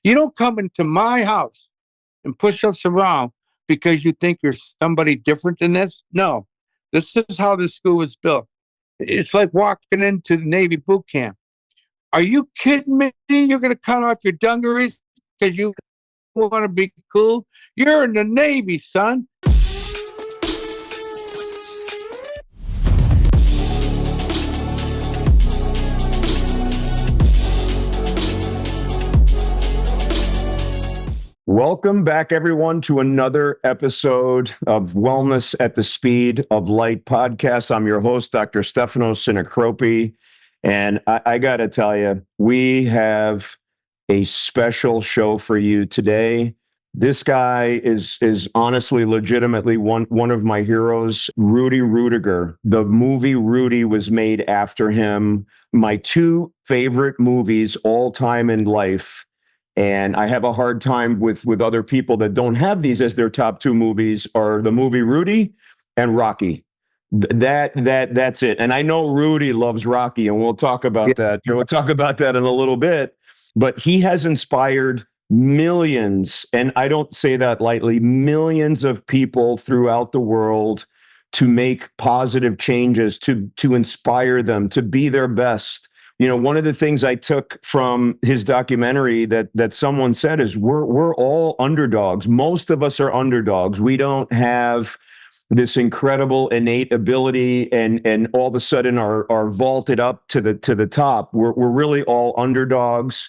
You don't come into my house and push us around because you think you're somebody different than this. No, this is how this school was built. It's like walking into the Navy boot camp. Are you kidding me? You're going to cut off your dungarees because you want to be cool? You're in the Navy, son. Welcome back, everyone, to another episode of Wellness at the Speed of Light podcast. I'm your host, Dr. Stefano Sinicropi, and I got to tell you, we have a special show for you today. This guy is honestly, legitimately one of my heroes, Rudy Ruettiger. The movie Rudy was made after him. My two favorite movies all time in life. And I have a hard time with other people that don't have these as their top two movies are the movie Rudy and Rocky. That's it. And I know Rudy loves Rocky, and we'll talk about that. We'll talk about that in a little bit. But he has inspired millions, and I don't say that lightly, millions of people throughout the world to make positive changes, to inspire them, to be their best. You know, one of the things I took from his documentary that someone said is we're all underdogs. Most of us are underdogs. We don't have this incredible innate ability and all of a sudden are vaulted up to the top. We're really all underdogs.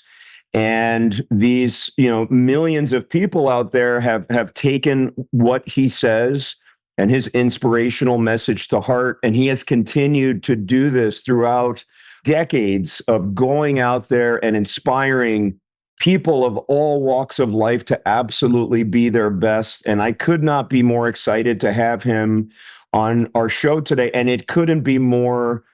And these, millions of people out there have taken what he says and his inspirational message to heart. And he has continued to do this throughout decades of going out there and inspiring people of all walks of life to absolutely be their best. And I could not be more excited to have him on our show today. And it couldn't be more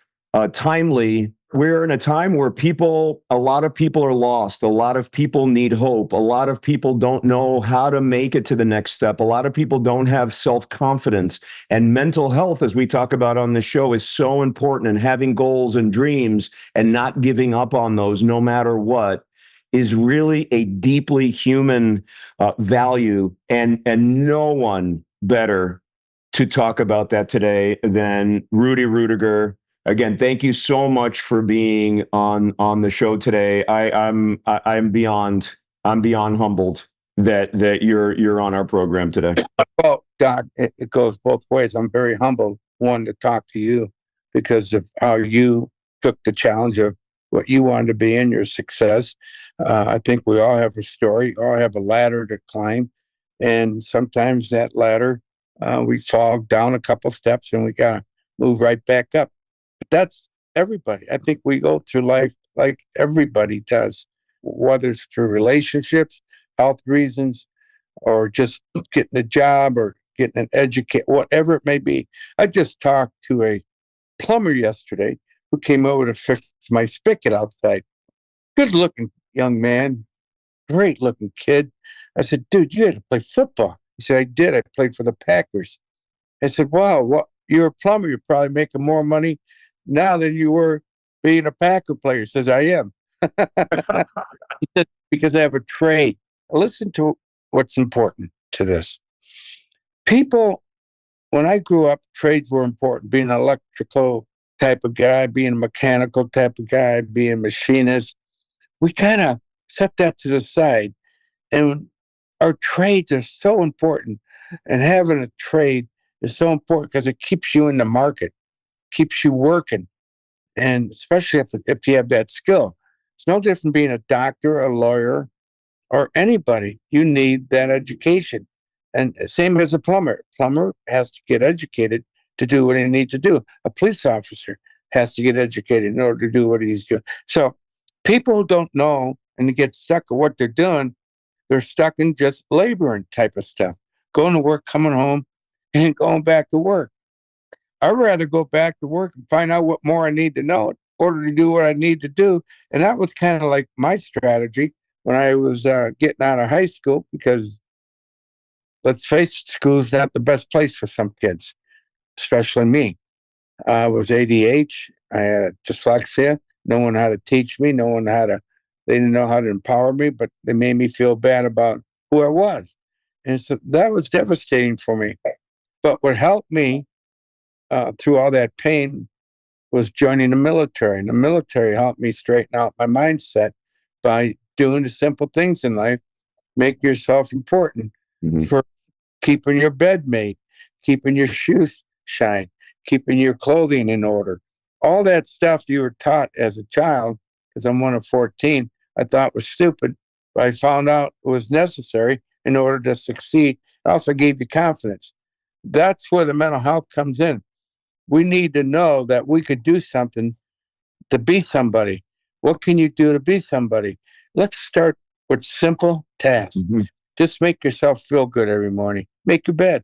timely. We're in a time where a lot of people are lost. A lot of people need hope. A lot of people don't know how to make it to the next step. A lot of people don't have self-confidence. And mental health, as we talk about on the show, is so important. And having goals and dreams and not giving up on those no matter what is really a deeply human value. And no one better to talk about that today than Rudy Ruettiger. Again, thank you so much for being on the show today. I'm beyond humbled that you're on our program today. Well, Doc, it goes both ways. I'm very humbled, one, to talk to you because of how you took the challenge of what you wanted to be in, your success. I think we all have a story, all have a ladder to climb. And sometimes that ladder, we fall down a couple steps and we got to move right back up. But that's everybody. I think we go through life like everybody does, whether it's through relationships, health reasons, or just getting a job or getting an education, whatever it may be. I just talked to a plumber yesterday who came over to fix my spigot outside. Good looking young man, great looking kid. I said, dude, you had to play football. He said, I did. I played for the Packers. I said, wow, you're a plumber. You're probably making more money now than you were being a Packer player. He says, I am. He said, because I have a trade. Listen to what's important to this. People, when I grew up, trades were important. Being an electrical type of guy, being a mechanical type of guy, being a machinist, we kind of set that to the side. And our trades are so important. And having a trade is so important because it keeps you in the market, keeps you working. And especially if you have that skill. It's no different being a doctor, a lawyer, or anybody. You need that education. And same as a plumber. Plumber has to get educated to do what he needs to do. A police officer has to get educated in order to do what he's doing. So people who don't know and they get stuck at what they're doing, they're stuck in just laboring type of stuff. Going to work, coming home, and going back to work. I'd rather go back to work and find out what more I need to know in order to do what I need to do. And that was kind of like my strategy when I was getting out of high school, because let's face it, school's not the best place for some kids, especially me. I was ADH. I had dyslexia. No one had to teach me. No one had to They didn't know how to empower me, but they made me feel bad about who I was. And so that was devastating for me. But what helped me through all that pain was joining the military. And the military helped me straighten out my mindset by doing the simple things in life. Make yourself important for keeping your bed made, keeping your shoes shine, keeping your clothing in order. All that stuff you were taught as a child, because I'm one of 14, I thought was stupid, but I found out it was necessary in order to succeed. It also gave you confidence. That's where the mental health comes in. We need to know that we could do something to be somebody. What can you do to be somebody? Let's start with simple tasks. Just make yourself feel good every morning. Make your bed.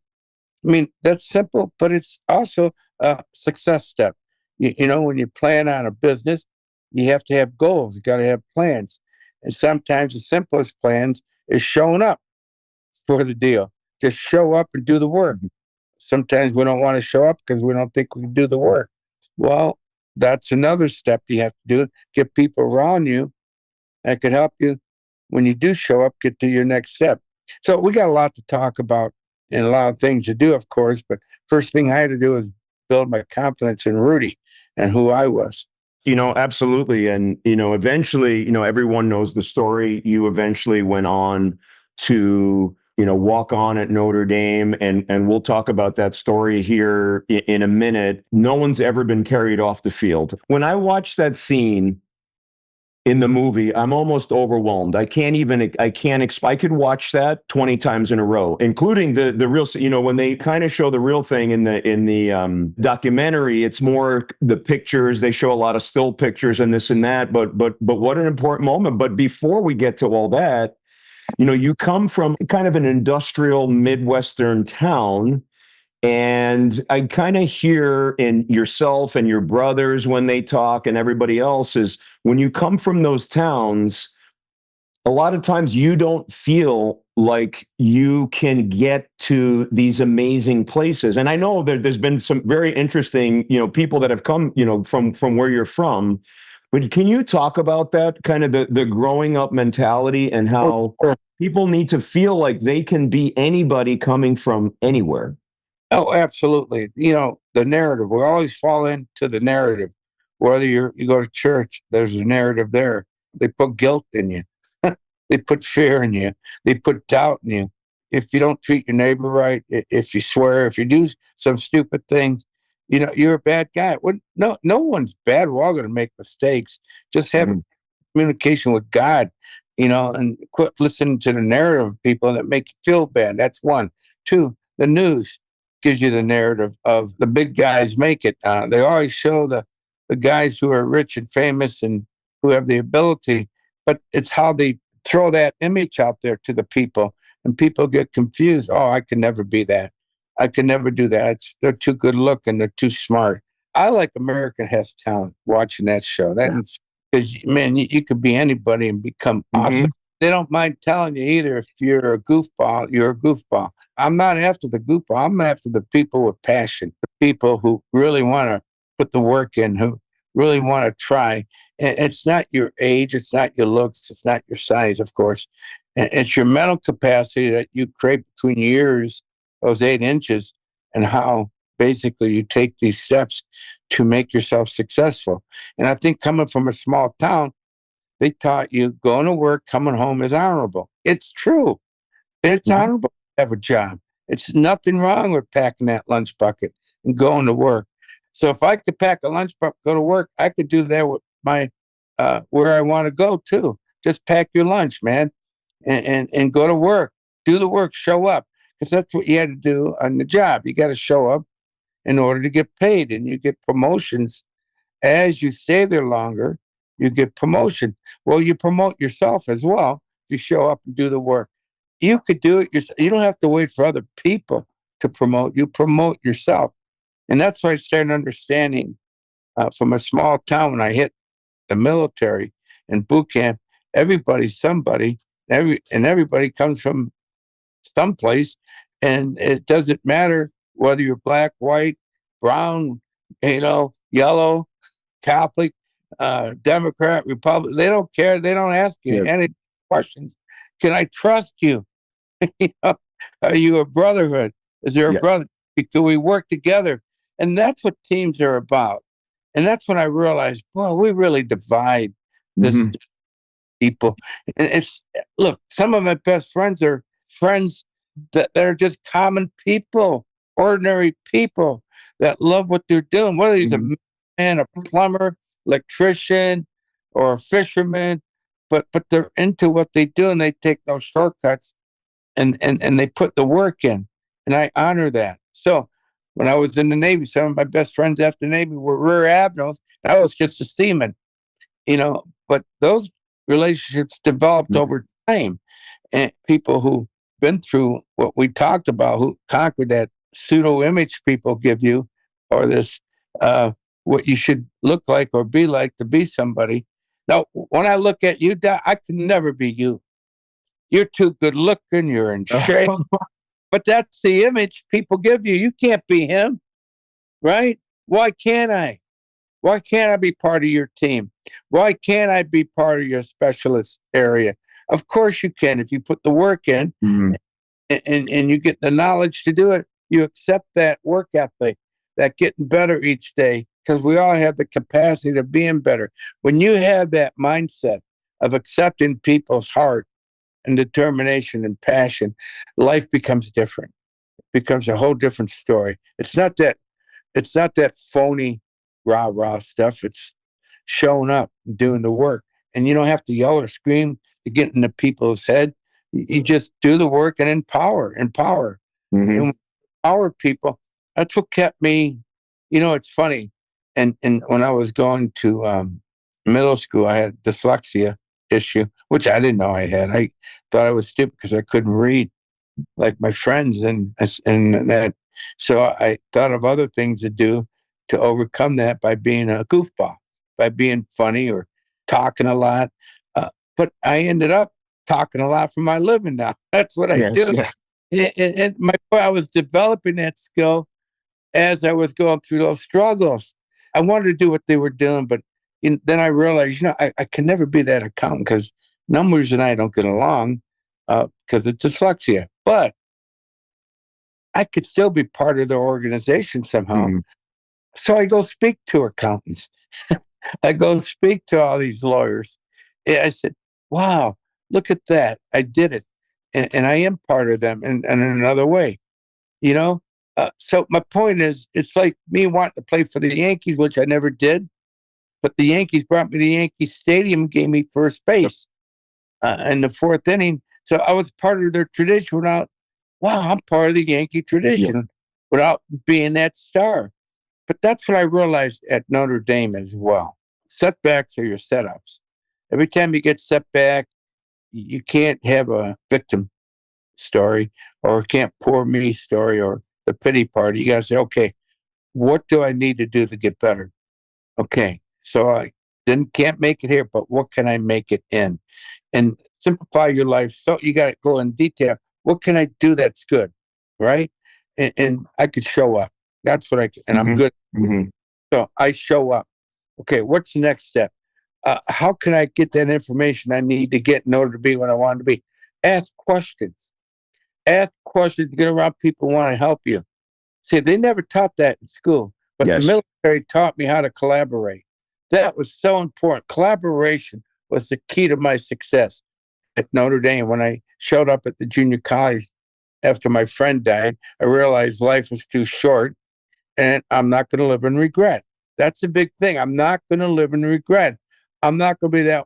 I mean, that's simple, but it's also a success step. You know, when you plan on a business, you have to have goals. You got to have plans. And sometimes the simplest plans is showing up for the deal. Just show up and do the work. Sometimes we don't want to show up because we don't think we can do the work. Well, that's another step you have to do. Get people around you that can help you when you do show up, get to your next step. So we got a lot to talk about and a lot of things to do, of course. But first thing I had to do is build my confidence in Rudy and who I was. Absolutely. And, eventually, everyone knows the story. You eventually went on to, walk on at Notre Dame. And we'll talk about that story here in a minute. No one's ever been carried off the field. When I watched that scene in the movie, I'm almost overwhelmed. I could watch that 20 times in a row, including the real, when they kind of show the real thing in the documentary, it's more the pictures. They show a lot of still pictures and this and that, but what an important moment. But before we get to all that, you come from kind of an industrial Midwestern town. And I kind of hear in yourself and your brothers when they talk and everybody else is when you come from those towns, a lot of times you don't feel like you can get to these amazing places. And I know there's been some very interesting, people that have come, from where you're from. But can you talk about that kind of the growing up mentality and how people need to feel like they can be anybody coming from anywhere? Oh, absolutely. The narrative, we always fall into the narrative. Whether you go to church, there's a narrative there. They put guilt in you. They put fear in you. They put doubt in you. If you don't treat your neighbor right, if you swear, if you do some stupid things, you're a bad guy. No one's bad. We're all going to make mistakes. Just have communication with God, and quit listening to the narrative of people that make you feel bad. That's one. Two, the news gives you the narrative of the big guys make it. They always show the guys who are rich and famous and who have the ability, but it's how they throw that image out there to the people, and people get confused. Oh, I can never be that. I can never do that. They're too good looking. They're too smart. I like American Has Talent watching that show. That's because, man, you could be anybody and become awesome. They don't mind telling you either. If you're a goofball, you're a goofball. I'm not after the goofball. I'm after the people with passion, the people who really want to put the work in, who really want to try. And it's not your age. It's not your looks. It's not your size, of course. And it's your mental capacity that you create between your ears, those 8 inches, and how basically you take these steps to make yourself successful. And I think coming from a small town, they taught you going to work, coming home is honorable. It's true. It's honorable to have a job. It's nothing wrong with packing that lunch bucket and going to work. So if I could pack a lunch bucket, go to work, I could do that with my where I want to go too. Just pack your lunch, man, and go to work. Do the work. Show up, because that's what you had to do on the job. You got to show up in order to get paid, and you get promotions as you stay there longer. You get promotion. Well, you promote yourself as well if you show up and do the work. You could do it yourself. You don't have to wait for other people to promote. You promote yourself. And that's why I started understanding from a small town when I hit the military and boot camp, everybody's somebody, everybody comes from someplace. And it doesn't matter whether you're black, white, brown, yellow, Catholic. Democrat, Republican. They don't care. They don't ask you any questions. Can I trust you? You know, are you a brotherhood? Is there a brother? Can we work together? And that's what teams are about. And that's when I realized, boy, we really divide this people. And it's look, some of my best friends are friends that are just common people, ordinary people that love what they're doing. Whether he's a man, a plumber, electrician, or a fisherman, but they're into what they do and they take no shortcuts and they put the work in. And I honor that. So when I was in the Navy, some of my best friends after the Navy were rear admirals, and I was just a seaman, but those relationships developed over time. And people who been through what we talked about, who conquered that pseudo image people give you, or this what you should look like or be like to be somebody. Now, when I look at you, Doc, I could never be you. You're too good looking. You're in shape. But that's the image people give you. You can't be him, right? Why can't I? Why can't I be part of your team? Why can't I be part of your specialist area? Of course you can if you put the work in and you get the knowledge to do it. You accept that work ethic, that getting better each day, because we all have the capacity of being better. When you have that mindset of accepting people's heart and determination and passion, life becomes different. It becomes a whole different story. It's not that phony rah-rah stuff. It's showing up, doing the work. And you don't have to yell or scream to get into people's head. You just do the work and empower. And empower people. That's what kept me, it's funny. And when I was going to middle school, I had a dyslexia issue, which I didn't know I had. I thought I was stupid because I couldn't read like my friends and that. So I thought of other things to do to overcome that by being a goofball, by being funny or talking a lot. But I ended up talking a lot for my living now. That's what I do. Yeah. And I was developing that skill as I was going through those struggles. I wanted to do what they were doing, but then I realized, I can never be that accountant because numbers and I don't get along because of dyslexia. But I could still be part of their organization somehow. So I go speak to accountants. I go speak to all these lawyers. And I said, wow, look at that. I did it. And I am part of them in another way, So my point is, it's like me wanting to play for the Yankees, which I never did. But the Yankees brought me to Yankee Stadium and gave me first base in the fourth inning. So I was part of their tradition without, I'm part of the Yankee tradition without being that star. But that's what I realized at Notre Dame as well. Setbacks are your setups. Every time you get set back, you can't have a victim story or can't poor me story or the pity party. You got to say, okay, what do I need to do to get better? Okay, so I can't make it here, but what can I make it in? And simplify your life. So you got to go in detail. What can I do that's good, right? And I could show up. That's what I'm good. So I show up. Okay, what's the next step? How can I get that information I need to get in order to be what I want to be? Ask questions. Ask questions. Get around people who want to help you. See, they never taught that in school, but the military taught me how to collaborate. That was so important. Collaboration was the key to my success at Notre Dame. When I showed up at the junior college after my friend died, I realized life was too short and I'm not going to live in regret. That's the big thing. I'm not going to live in regret. I'm not going to be that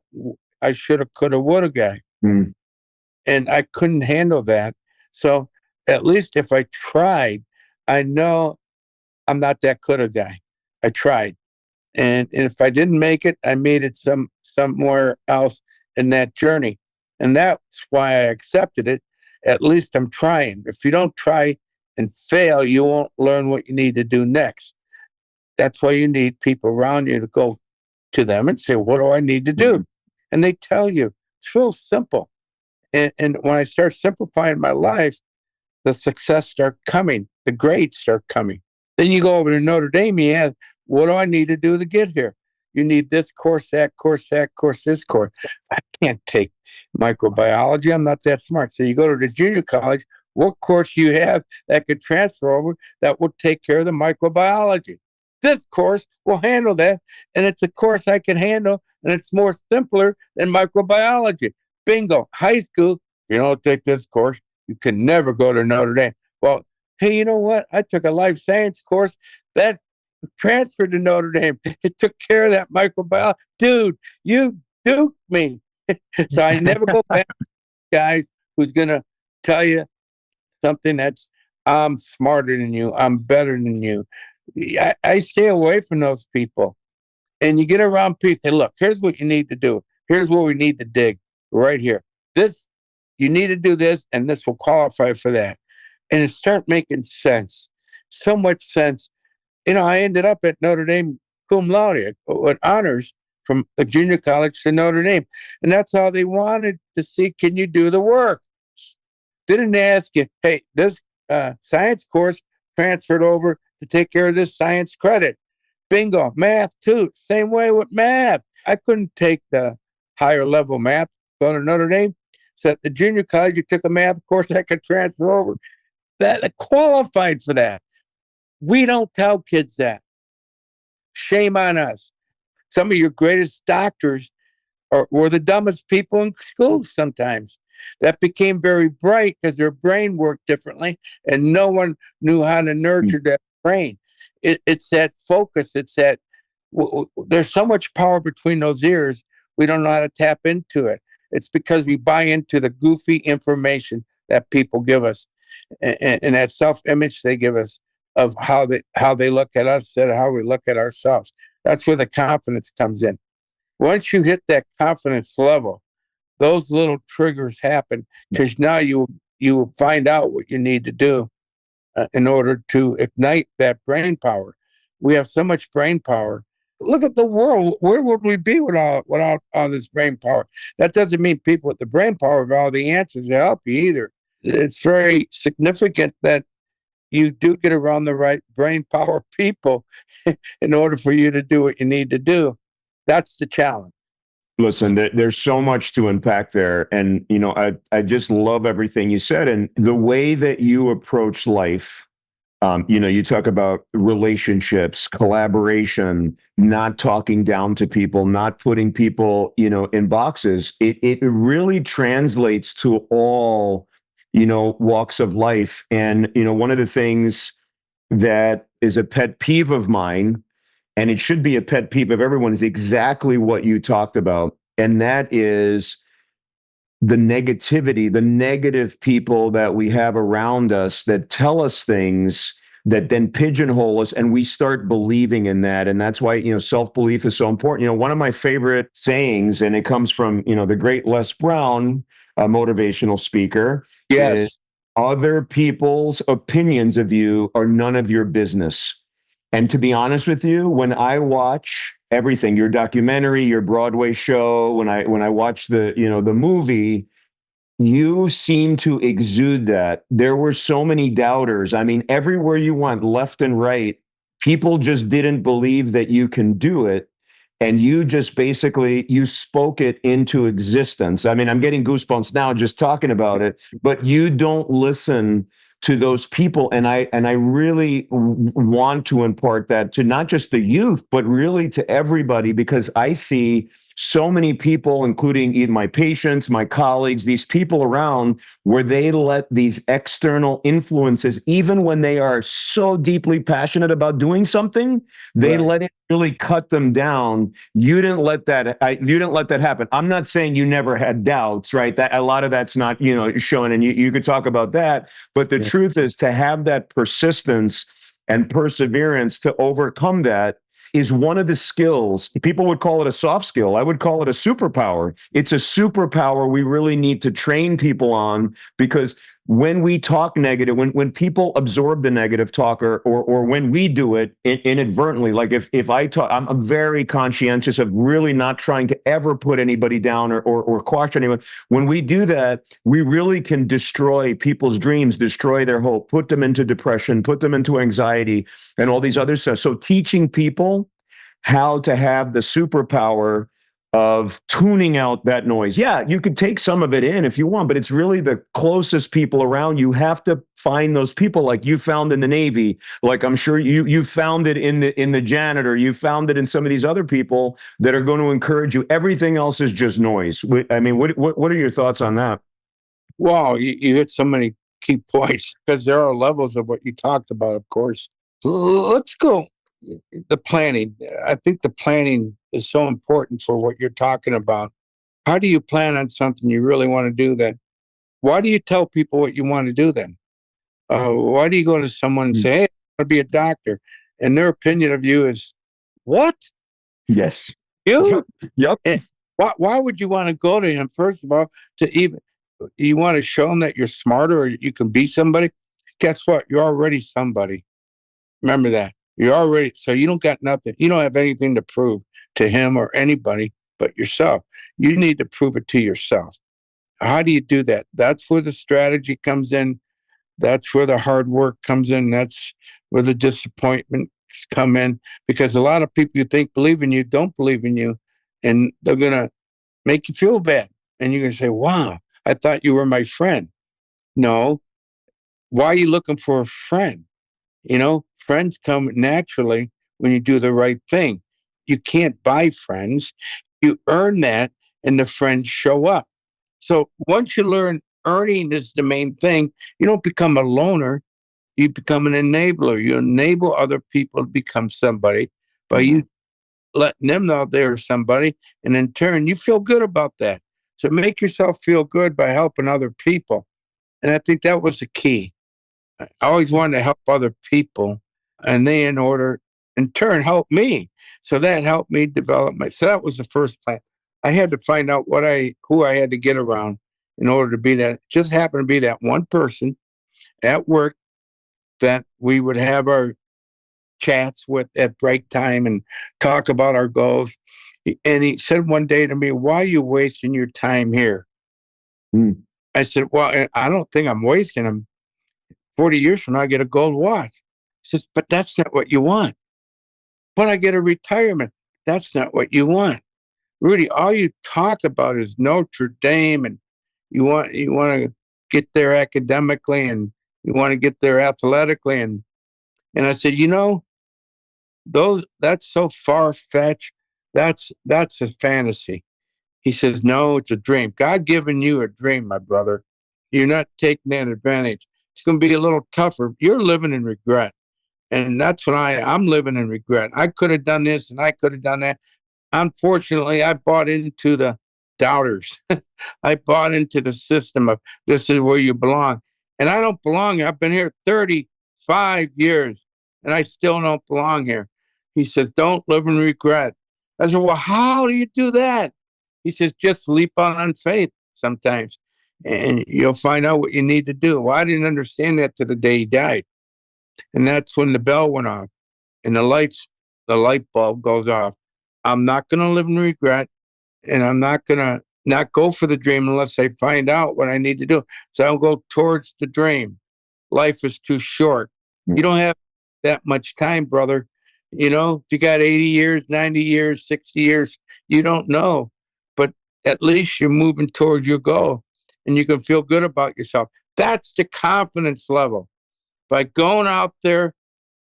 I shoulda, coulda, woulda guy. And I couldn't handle that. So at least if I tried, I know I'm not that coulda guy. I tried. And if I didn't make it, I made it somewhere else in that journey. And that's why I accepted it. At least I'm trying. If you don't try and fail, you won't learn what you need to do next. That's why you need people around you to go to them and say, what do I need to do? And they tell you. It's real simple. And when I start simplifying my life, the success start coming. The grades start coming. Then you go over to Notre Dame, you ask, what do I need to do to get here? you need this course, that course, that course, this course. I can't take microbiology. I'm not that smart. So you go to the junior college, what course you have that could transfer over that will take care of the microbiology? This course will handle that. And it's a course I can handle, and it's more simpler than microbiology. Bingo. High school, you don't take this course, you can never go to Notre Dame. Well, hey, you know what? I took a life science course that transferred to Notre Dame. It took care of that microbiology. Dude, you duped me. So I never go back to guys who's going to tell you something that's, I'm smarter than you, I'm better than you. I stay away from those people. And you get around people, hey, look, here's what you need to do. Here's where we need to dig right here. This, you need to do this, and this will qualify for that. And it start making sense. So much sense. You know, I ended up at Notre Dame cum laude with honors from a junior college to Notre Dame. And that's how they wanted to see, can you do the work? Didn't ask you, hey, this science course transferred over to take care of this science credit. Bingo. Math too. Same way with math. I couldn't take the higher level math, go to Notre Dame. So at the junior college, you took a math course that could transfer over. That qualified for that. We don't tell kids that. Shame on us. Some of your greatest doctors were the dumbest people in school sometimes. That became very bright because their brain worked differently, and no one knew how to nurture that brain. It's that focus. It's that there's so much power between those ears. We don't know how to tap into it. It's because we buy into the goofy information that people give us, and that self-image they give us of how they look at us and how we look at ourselves. That's where the confidence comes in. Once you hit that confidence level, those little triggers happen because now you find out what you need to do in order to ignite that brain power. We have so much brain power. Look at the world. Where would we be without all this brain power? That doesn't mean people with the brain power have all the answers to help you either. It's very significant that you do get around the right brain power people in order for you to do what you need to do. That's the challenge. Listen, there's so much to unpack there. And, you know, I just love everything you said. And the way that you approach life, you know, you talk about relationships, collaboration, not talking down to people, not putting people, you know, in boxes. It really translates to all, you know, walks of life. And, you know, one of the things that is a pet peeve of mine, and it should be a pet peeve of everyone, is exactly what you talked about. And that is the negativity, the negative people that we have around us that tell us things that then pigeonhole us, and we start believing in that. And that's why, you know, self-belief is so important. You know, one of my favorite sayings, and it comes from, you know, the great Les Brown, a motivational speaker. Yes. Is, other people's opinions of you are none of your business. And to be honest with you, when I watch everything, your documentary, your Broadway show, when I watch the, you know, the movie, you seem to exude that. There were so many doubters. I mean, everywhere you went, left and right, people just didn't believe that you can do it. And you just basically, you spoke it into existence. I mean, I'm getting goosebumps now just talking about it, but you don't listen to those people. And I really want to impart that to not just the youth, but really to everybody, because I see so many people, including even my patients, my colleagues, these people around, where they let these external influences, even when they are so deeply passionate about doing something, they let it really cut them down. You didn't let that happen. I'm not saying you never had doubts, right? That a lot of that's not, you know, shown, and you could talk about that. But the truth is, to have that persistence and perseverance to overcome that is one of the skills. People would call it a soft skill. I would call it a superpower. It's a superpower we really need to train people on, because when we talk negative, when people absorb the negative talk, or when we do it inadvertently, like if I talk, I'm very conscientious of really not trying to ever put anybody down or quash anyone. When we do that, we really can destroy people's dreams, destroy their hope, put them into depression, put them into anxiety, and all these other stuff. So teaching people how to have the superpower of tuning out that noise. Yeah, you could take some of it in if you want, but it's really the closest people around. You have to find those people like you found in the Navy, like I'm sure you found it in the janitor, you found it in some of these other people that are going to encourage you. Everything else is just noise. I mean, what are your thoughts on that? Wow, you hit so many key points because there are levels of what you talked about, of course. Let's go. The planning. I think the planning is so important for what you're talking about. How do you plan on something you really want to do then? Why do you tell people what you want to do then? Why do you go to someone and say, hey, I want to be a doctor? And their opinion of you is, what? Yes. You? Yep. And why would you want to go to him, first of all, you want to show him that you're smarter or you can be somebody? Guess what? You're already somebody. Remember that. You're already, so you don't got nothing. You don't have anything to prove to him or anybody but yourself. You need to prove it to yourself. How do you do that? That's where the strategy comes in. That's where the hard work comes in. That's where the disappointments come in, because a lot of people you think believe in you don't believe in you, and they're going to make you feel bad. And you're going to say, wow, I thought you were my friend. No. Why are you looking for a friend? Friends come naturally when you do the right thing. You can't buy friends. You earn that, and the friends show up. So once you learn earning is the main thing, you don't become a loner. You become an enabler. You enable other people to become somebody by you letting them know they're somebody. And in turn, you feel good about that. So make yourself feel good by helping other people. And I think that was the key. I always wanted to help other people, and they, in turn, help me. So that helped me develop so that was the first plan. I had to find out who I had to get around in order to be that. Just happened to be that one person at work that we would have our chats with at break time and talk about our goals. And he said one day to me, "Why are you wasting your time here?" Mm. I said, "Well, I don't think I'm wasting them. 40 years from now, I get a gold watch." He says, "But that's not what you want." "But I get a retirement." "That's not what you want. Rudy, all you talk about is Notre Dame, and you want to get there academically, and you want to get there athletically." And I said, that's so far fetched. That's a fantasy. He says, "No, it's a dream. God given you a dream, my brother. You're not taking that advantage. It's going to be a little tougher. You're living in regret." And that's what I'm living in regret. I could have done this and I could have done that. Unfortunately, I bought into the doubters. I bought into the system of this is where you belong. And I don't belong here. I've been here 35 years and I still don't belong here. He says, "Don't live in regret." I said, "Well, how do you do that?" He says, "Just leap on faith sometimes and you'll find out what you need to do." Well, I didn't understand that to the day he died. And that's when the bell went off and the light bulb goes off. I'm not going to live in regret, and I'm not going to not go for the dream unless I find out what I need to do. So I'll go towards the dream. Life is too short. You don't have that much time, brother. If you got 80 years, 90 years, 60 years, you don't know. But at least you're moving towards your goal and you can feel good about yourself. That's the confidence level. By going out there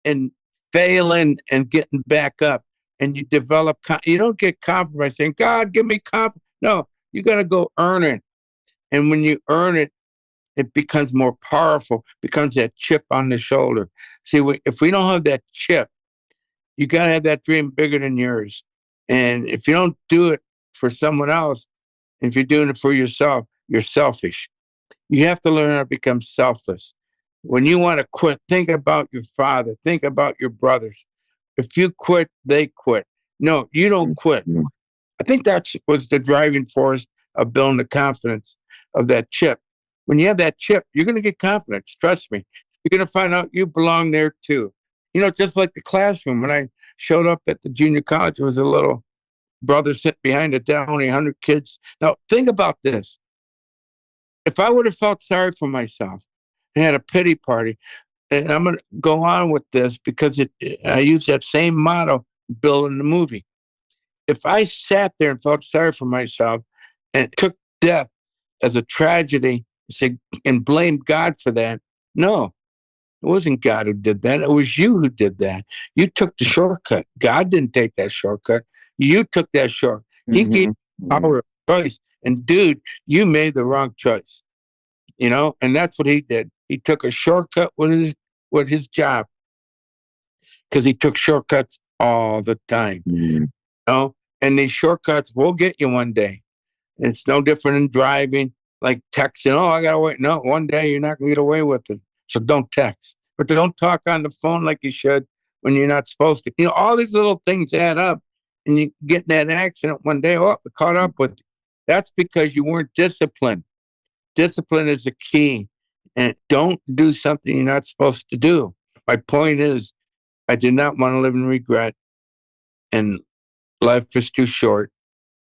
and failing and getting back up, and you develop, you don't get confidence by saying, "God, give me confidence." No, you got to go earn it. And when you earn it, it becomes more powerful, becomes that chip on the shoulder. See, if we don't have that chip, you got to have that dream bigger than yours. And if you don't do it for someone else, if you're doing it for yourself, you're selfish. You have to learn how to become selfless. When you want to quit, think about your father, think about your brothers. If you quit, they quit. No, you don't quit. I think that was the driving force of building the confidence of that chip. When you have that chip, you're going to get confidence. Trust me. You're going to find out you belong there too. Just like the classroom. When I showed up at the junior college, there was a little brother sitting behind a desk, only 100 kids. Now, think about this. If I would have felt sorry for myself and had a pity party, and I'm going to go on with this because I use that same motto building the movie. If I sat there and felt sorry for myself and took death as a tragedy and blamed God for that, no, it wasn't God who did that. It was you who did that. You took the shortcut. God didn't take that shortcut. You took that short. He gave you power of choice. And dude, you made the wrong choice. And that's what he did. He took a shortcut with his job because he took shortcuts all the time. And these shortcuts will get you one day. It's no different than driving, like texting. Oh, I gotta wait. No, one day you're not gonna get away with it. So don't text. But don't talk on the phone like you should when you're not supposed to. All these little things add up, and you get in that accident one day. Oh, it caught up with you. That's because you weren't disciplined. Discipline is the key. And don't do something you're not supposed to do. My point is, I did not want to live in regret, and life is too short.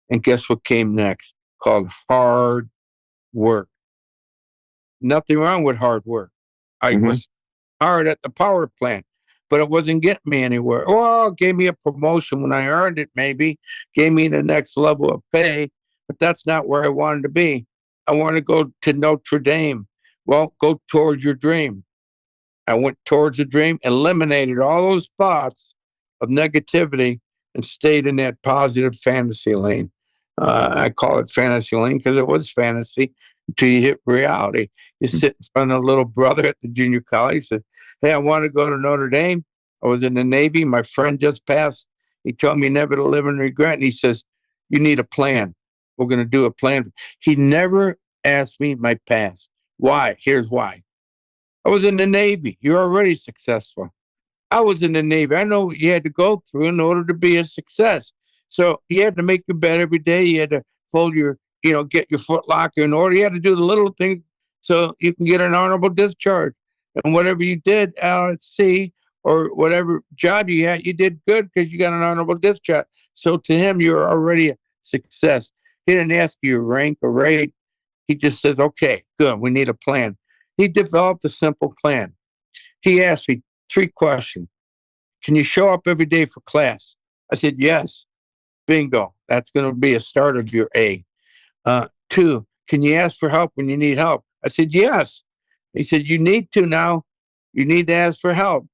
And guess what came next? Called hard work. Nothing wrong with hard work. I was hard at the power plant, but it wasn't getting me anywhere. Well, it gave me a promotion when I earned it, maybe. Gave me the next level of pay, but that's not where I wanted to be. I wanted to go to Notre Dame. Well, go towards your dream. I went towards the dream, eliminated all those thoughts of negativity, and stayed in that positive fantasy lane. I call it fantasy lane because it was fantasy until you hit reality. You sit in front of a little brother at the junior college, said, hey, I want to go to Notre Dame. I was in the Navy. My friend just passed. He told me never to live in regret. And he says, you need a plan. We're going to do a plan. He never asked me my past. Why? Here's why. I was in the Navy. You're already successful. I was in the Navy. I know what you had to go through in order to be a success. So you had to make your bed every day. You had to fold get your foot locker in order. You had to do the little things so you can get an honorable discharge. And whatever you did out at sea or whatever job you had, you did good because you got an honorable discharge. So to him, you're already a success. He didn't ask you your rank or rate. He just says, okay, good. We need a plan. He developed a simple plan. He asked me 3 questions. Can you show up every day for class? I said, yes. Bingo. That's going to be a start of your A. 2, can you ask for help when you need help? I said, yes. He said, you need to now. You need to ask for help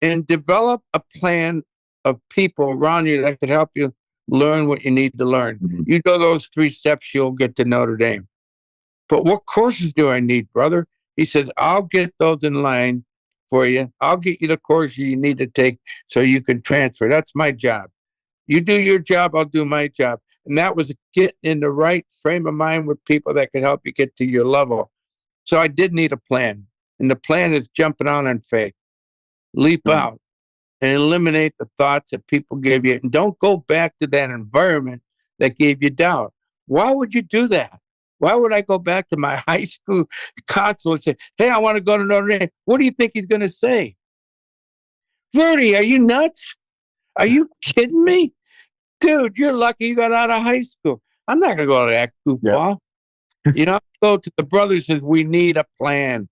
and develop a plan of people around you that could help you learn what you need to learn. You do those 3 steps, you'll get to Notre Dame. But what courses do I need, brother? He says, I'll get those in line for you. I'll get you the courses you need to take so you can transfer. That's my job. You do your job, I'll do my job. And that was getting in the right frame of mind with people that can help you get to your level. So I did need a plan. And the plan is jumping on in faith. Leap out and eliminate the thoughts that people gave you. And don't go back to that environment that gave you doubt. Why would you do that? Why would I go back to my high school counselor and say, hey, I want to go to Notre Dame? What do you think he's going to say? Rudy, are you nuts? Are you kidding me? Dude, you're lucky you got out of high school. I'm not going to go to that goofball. Go to the brother says, we need a plan.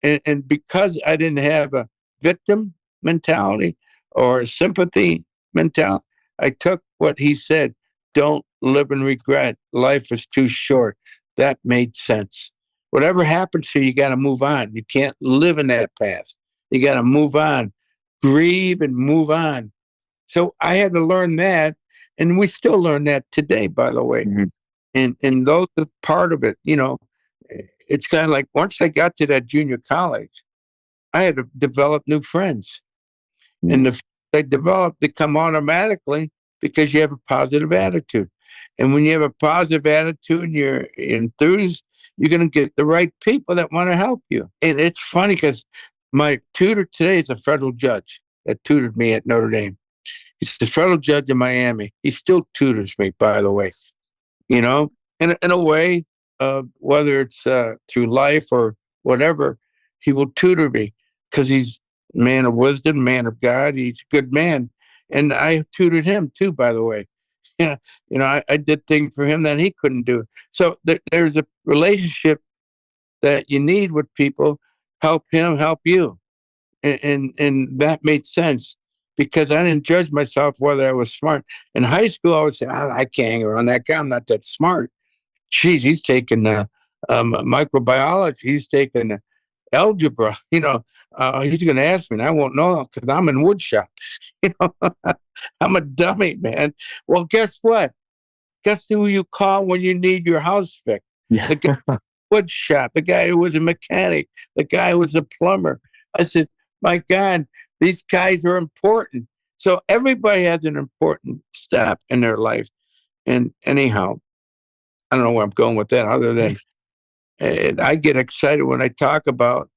And because I didn't have a victim mentality or a sympathy mentality, I took what he said. Don't live in regret. Life is too short. That made sense. Whatever happens to you, you got to move on. You can't live in that past. You got to move on, grieve and move on. So I had to learn that. And we still learn that today, by the way. And those are part of it. It's kind of like once I got to that junior college, I had to develop new friends. And the friends I developed, they come automatically because you have a positive attitude. And when you have a positive attitude and you're enthused, you're going to get the right people that want to help you. And it's funny because my tutor today is a federal judge that tutored me at Notre Dame. He's the federal judge in Miami. He still tutors me, by the way. In a way, whether it's through life or whatever, he will tutor me because he's a man of wisdom, man of God. He's a good man. And I tutored him too, by the way. I did things for him that he couldn't do. So there's a relationship that you need with people. Help him, help you. And that made sense because I didn't judge myself whether I was smart. In high school, I would say, I can't hang around that guy. I'm not that smart. Geez, he's taking microbiology. He's taking algebra. He's going to ask me, and I won't know because I'm in wood shop. You know, I'm a dummy, man. Well, guess what? Guess who you call when you need your house fixed? Yeah. The guy in the wood shop, the guy who was a mechanic, the guy who was a plumber. I said, my God, these guys are important. So everybody has an important step in their life. And anyhow, I don't know where I'm going with that other than I get excited when I talk about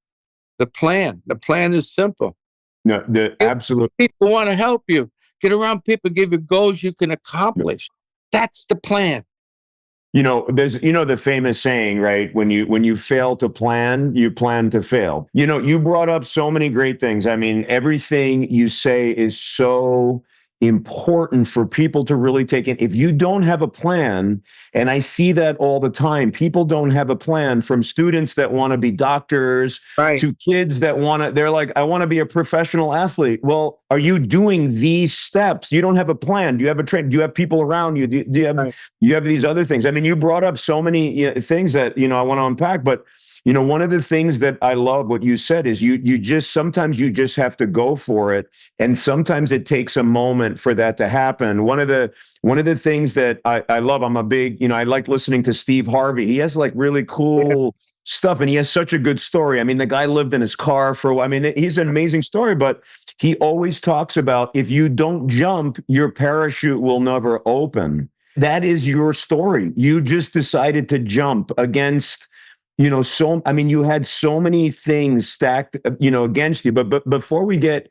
the plan. The plan is simple. No, the absolute. People want to help you. Get around people, give you goals you can accomplish. That's the plan. There's the famous saying, right? When you fail to plan, you plan to fail. You brought up so many great things. I mean, everything you say is so important for people to really take in. If you don't have a plan, and I see that all the time, people don't have a plan, from students that want to be doctors Right. to kids that they're like, I want to be a professional athlete. Well, are you doing these steps? You don't have a plan. Do you have a train? Do you have people around you? Do you have, Right. you have these other things? I mean, you brought up so many things that, I want to unpack, but one of the things that I love what you said is sometimes you just have to go for it. And sometimes it takes a moment for that to happen. One of the things that I love, I'm a big, I like listening to Steve Harvey. He has like really cool stuff, and he has such a good story. I mean, the guy lived in his car for a while. I mean, he's an amazing story, but he always talks about, if you don't jump, your parachute will never open. That is your story. You just decided to jump against, you had so many things stacked, against you. But before we get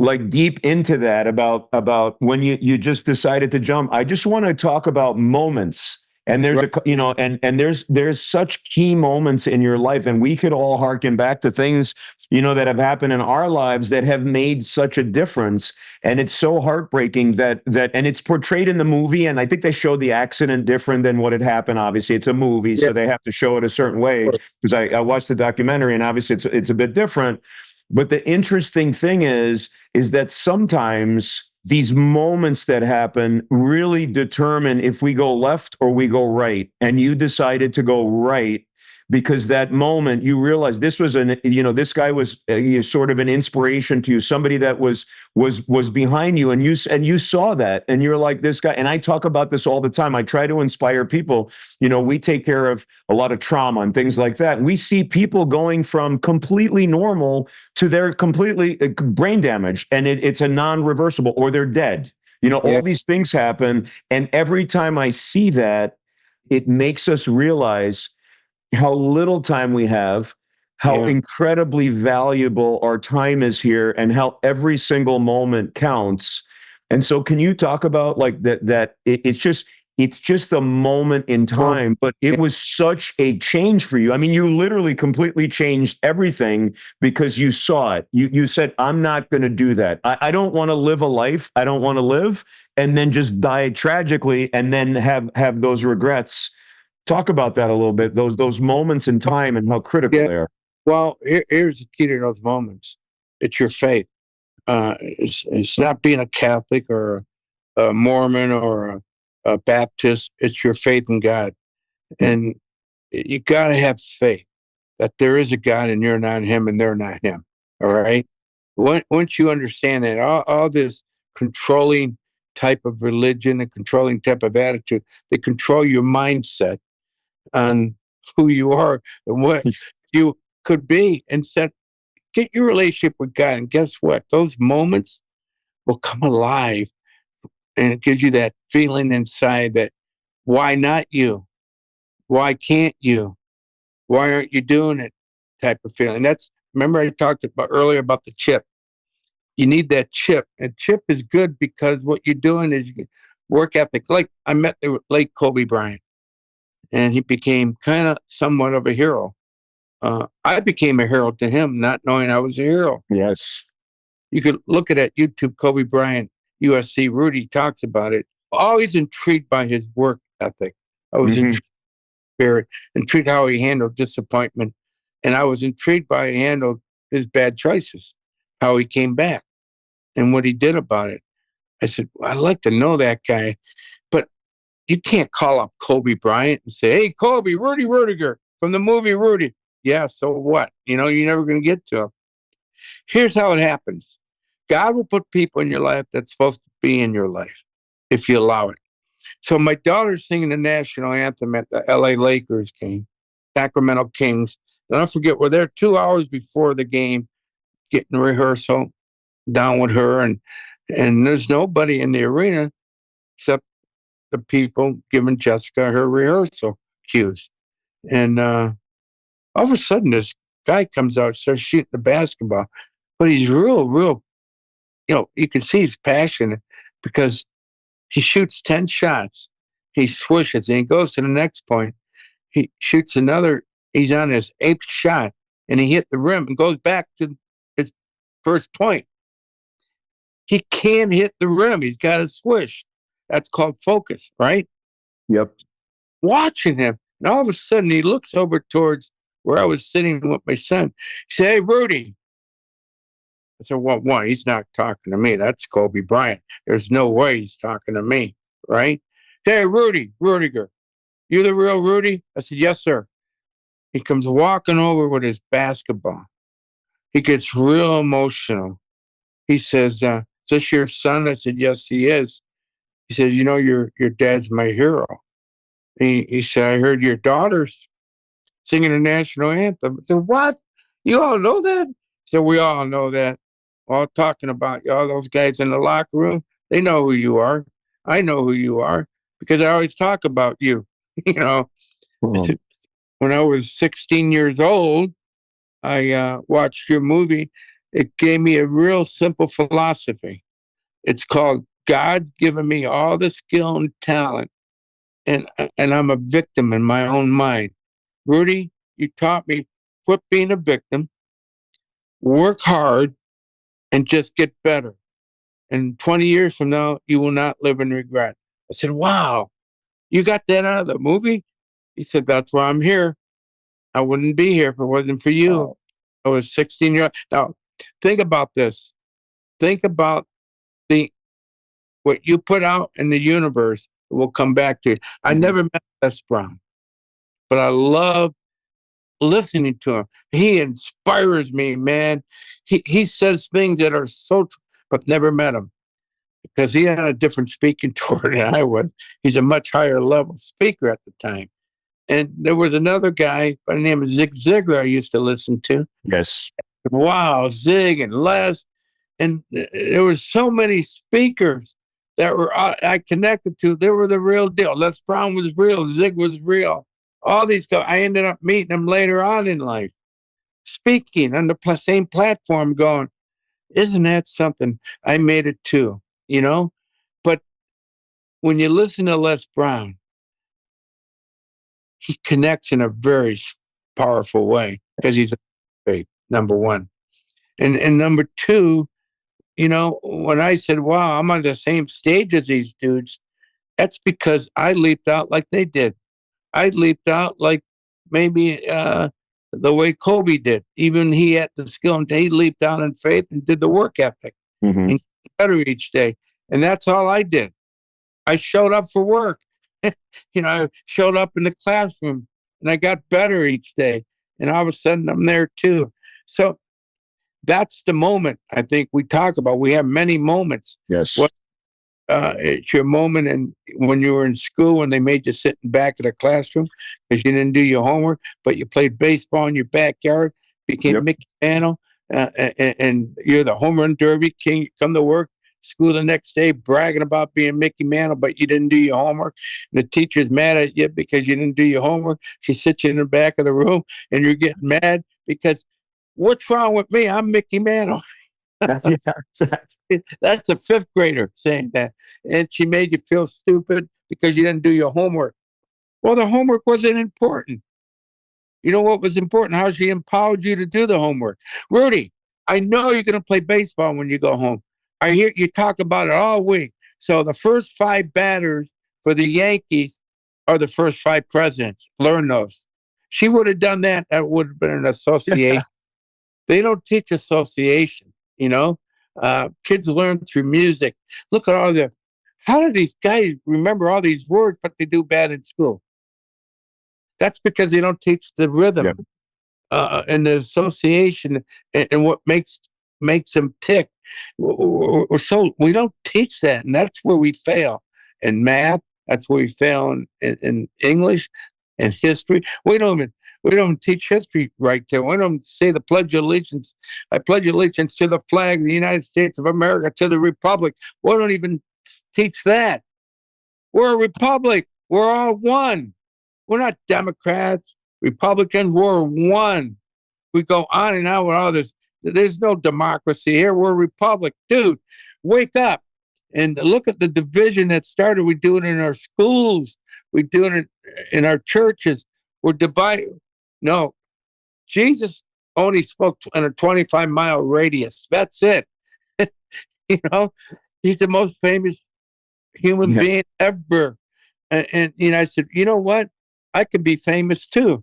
like deep into that about when you just decided to jump, I just want to talk about moments. And there's and there's such key moments in your life, and we could all harken back to things, that have happened in our lives that have made such a difference. And it's so heartbreaking that and it's portrayed in the movie. And I think they showed the accident different than what had happened. Obviously, it's a movie, so they have to show it a certain way, because I watched the documentary, and obviously it's a bit different. But the interesting thing is that sometimes these moments that happen really determine if we go left or we go right. And you decided to go right because that moment you realized this was this guy was sort of an inspiration to you, somebody that was behind you, and you saw that, and you're like, this guy. And I talk about this all the time. I try to inspire people. We take care of a lot of trauma and things like that. We see people going from completely normal to they're completely brain damaged, and it's a non-reversible, or they're dead. All these things happen. And every time I see that, it makes us realize how little time we have, how incredibly valuable our time is here, and how every single moment counts. And so can you talk about like that it's just a moment in time, but it was such a change for you. I mean, you literally completely changed everything because you saw it. You said, I'm not going to do that. I don't want to live a life I don't want to live, and then just die tragically and then have those regrets. Talk about that a little bit, those moments in time and how critical they are. Well, here's the key to those moments. It's your faith. It's not being a Catholic or a Mormon or a Baptist. It's your faith in God. And you got to have faith that there is a God and you're not him and they're not him. All right. Once you understand that, all this controlling type of religion and controlling type of attitude, they control your mindset on who you are and what you could be, and get your relationship with God. And guess what? Those moments will come alive, and it gives you that feeling inside that why not you? Why can't you? Why aren't you doing it? Type of feeling. Remember I talked about earlier about the chip. You need that chip. And chip is good because what you're doing is work ethic. Like I met the late Kobe Bryant, and he became kind of somewhat of a hero. I became a hero to him, not knowing I was a hero. Yes. You could look at that YouTube, Kobe Bryant, USC, Rudy talks about it. Always intrigued by his work ethic. I was intrigued by spirit, intrigued how he handled disappointment. And I was intrigued by how he handled his bad choices, how he came back. and what he did about it. I said, well, I'd like to know that guy, but you can't call up Kobe Bryant and say, hey, Kobe, Rudy Ruettiger from the movie Rudy. Yeah, so what? You're never going to get to him. Here's how it happens. God will put people in your life that's supposed to be in your life if you allow it. So my daughter's singing the national anthem at the LA Lakers game, Sacramento Kings. And I forget, we're there 2 hours before the game, getting rehearsal down with her. And there's nobody in the arena except the people giving Jessica her rehearsal cues. And all of a sudden, this guy comes out, starts shooting the basketball. But he's real, you can see he's passionate because he shoots 10 shots. He swishes and he goes to the next point. He shoots another. He's on his eighth shot and he hit the rim and goes back to his first point. He can't hit the rim. He's got to swish. That's called focus, right? Yep. Watching him. And all of a sudden he looks over towards where I was sitting with my son. He said, hey, Rudy. I said, well, one, he's not talking to me. That's Kobe Bryant. There's no way he's talking to me, right? Hey, Rudy, Ruettiger, you the real Rudy? I said, yes, sir. He comes walking over with his basketball. He gets real emotional. He says, is this your son? I said, yes, he is. He said, your dad's my hero. He said, I heard your daughter's singing the national anthem. I said, what? You all know that? He said, we all know that. All talking about you, all those guys in the locker room. They know who you are. I know who you are because I always talk about you. Well, When I was 16 years old, I watched your movie. It gave me a real simple philosophy. It's called God's given me all the skill and talent, and I'm a victim in my own mind. Rudy, you taught me quit being a victim, work hard, and just get better. And 20 years from now, you will not live in regret. I said, wow, you got that out of the movie? He said, that's why I'm here. I wouldn't be here if it wasn't for you. wow. I was 16 years old. Now, think about this. Think about the what you put out in the universe will come back to you. I never met Les Brown, but I love listening to him. He inspires me, man. He says things that are so, but never met him because he had a different speaking tour than I would. He's a much higher level speaker at the time. And there was another guy by the name of Zig Ziglar I used to listen to. Yes. Wow, Zig and Les. And there was so many speakers that were I connected to. They were the real deal. Les Brown was real. Zig was real. All these guys, I ended up meeting them later on in life, speaking on the same platform going, isn't that something? I made it too, But when you listen to Les Brown, he connects in a very powerful way because he's a faith, number one. And number two, when I said, wow, I'm on the same stage as these dudes, that's because I leaped out like they did. I leaped out like maybe the way Kobe did. Even he had the skill and he leaped out in faith and did the work ethic Mm-hmm. and got better each day. And that's all I did. I showed up for work. I showed up in the classroom and I got better each day. And all of a sudden I'm there too. So that's the moment I think we talk about. We have many moments. Yes. It's your moment and when you were in school when they made you sit in the back of the classroom because you didn't do your homework, but you played baseball in your backyard, became Mickey Mantle, and you're the home run derby king. You come to work, school the next day, bragging about being Mickey Mantle, but you didn't do your homework. And the teacher's mad at you because you didn't do your homework. She sits you in the back of the room and you're getting mad because what's wrong with me? I'm Mickey Mantle. Yeah, exactly. That's a fifth grader saying that. And she made you feel stupid because you didn't do your homework. Well, the homework wasn't important. You know what was important? How she empowered you to do the homework. Rudy, I know you're going to play baseball when you go home. I hear you talk about it all week. So the first 5 batters for the Yankees are the first 5 presidents. Learn those. She would have done that. That would have been an association. They don't teach association, Kids learn through music. Look at how do these guys remember all these words, but they do bad in school? That's because they don't teach the rhythm. Yep. And the association and what makes them tick. So we don't teach that, and that's where we fail in math. That's where we fail in English and history. We don't teach history right there. We don't say the Pledge of Allegiance. I pledge allegiance to the flag of the United States of America, to the Republic. We don't even teach that. We're a republic. We're all one. We're not Democrats, Republicans. We're one. We go on and on with all this. There's no democracy here. We're a republic. Dude, wake up and look at the division that started. We do it in our schools. We do it in our churches. We're divided. No, Jesus only spoke in a 25-mile radius. That's it. You know, he's the most famous human being ever. And I said, you know what? I could be famous too.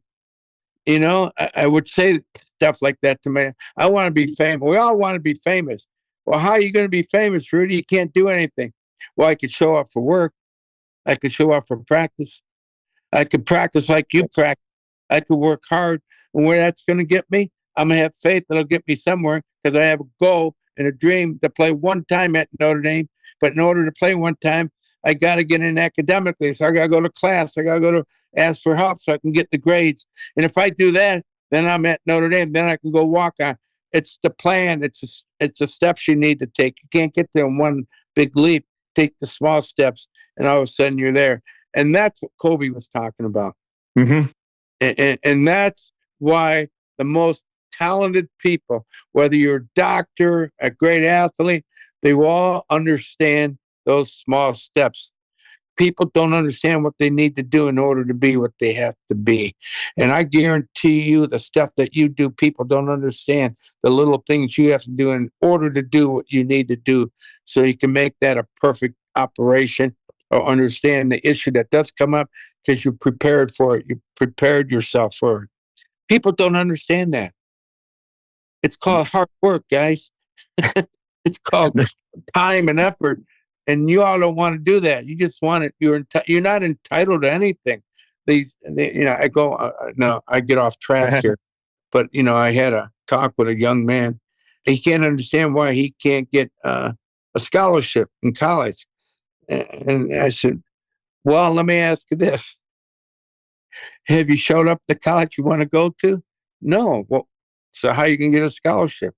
I would say stuff like that to me. I want to be famous. We all want to be famous. Well, how are you going to be famous, Rudy? You can't do anything. Well, I could show up for work. I could show up for practice. I could practice like you practice. I could work hard. And where that's going to get me, I'm going to have faith that it'll get me somewhere because I have a goal and a dream to play one time at Notre Dame. But in order to play one time, I got to get in academically. So I got to go to class. I got to go to ask for help so I can get the grades. And if I do that, then I'm at Notre Dame. Then I can go walk on. It's the plan. It's the steps you need to take. You can't get there in one big leap. Take the small steps, and all of a sudden you're there. And that's what Kobe was talking about. Mm-hmm. And that's why the most talented people, whether you're a doctor, a great athlete, they all understand those small steps. People don't understand what they need to do in order to be what they have to be. And I guarantee you the stuff that you do, people don't understand the little things you have to do in order to do what you need to do so you can make that a perfect operation or understand the issue that does come up because you're prepared for it. You prepared yourself for it. People don't understand that. It's called hard work, guys. It's called time and effort. And you all don't want to do that. You just want it. You're not entitled to anything. I go, no, I get off track here. But, I had a talk with a young man. He can't understand why he can't get a scholarship in college. And I said, well, let me ask you this. Have you showed up the college you want to go to? No. Well, so how you can get a scholarship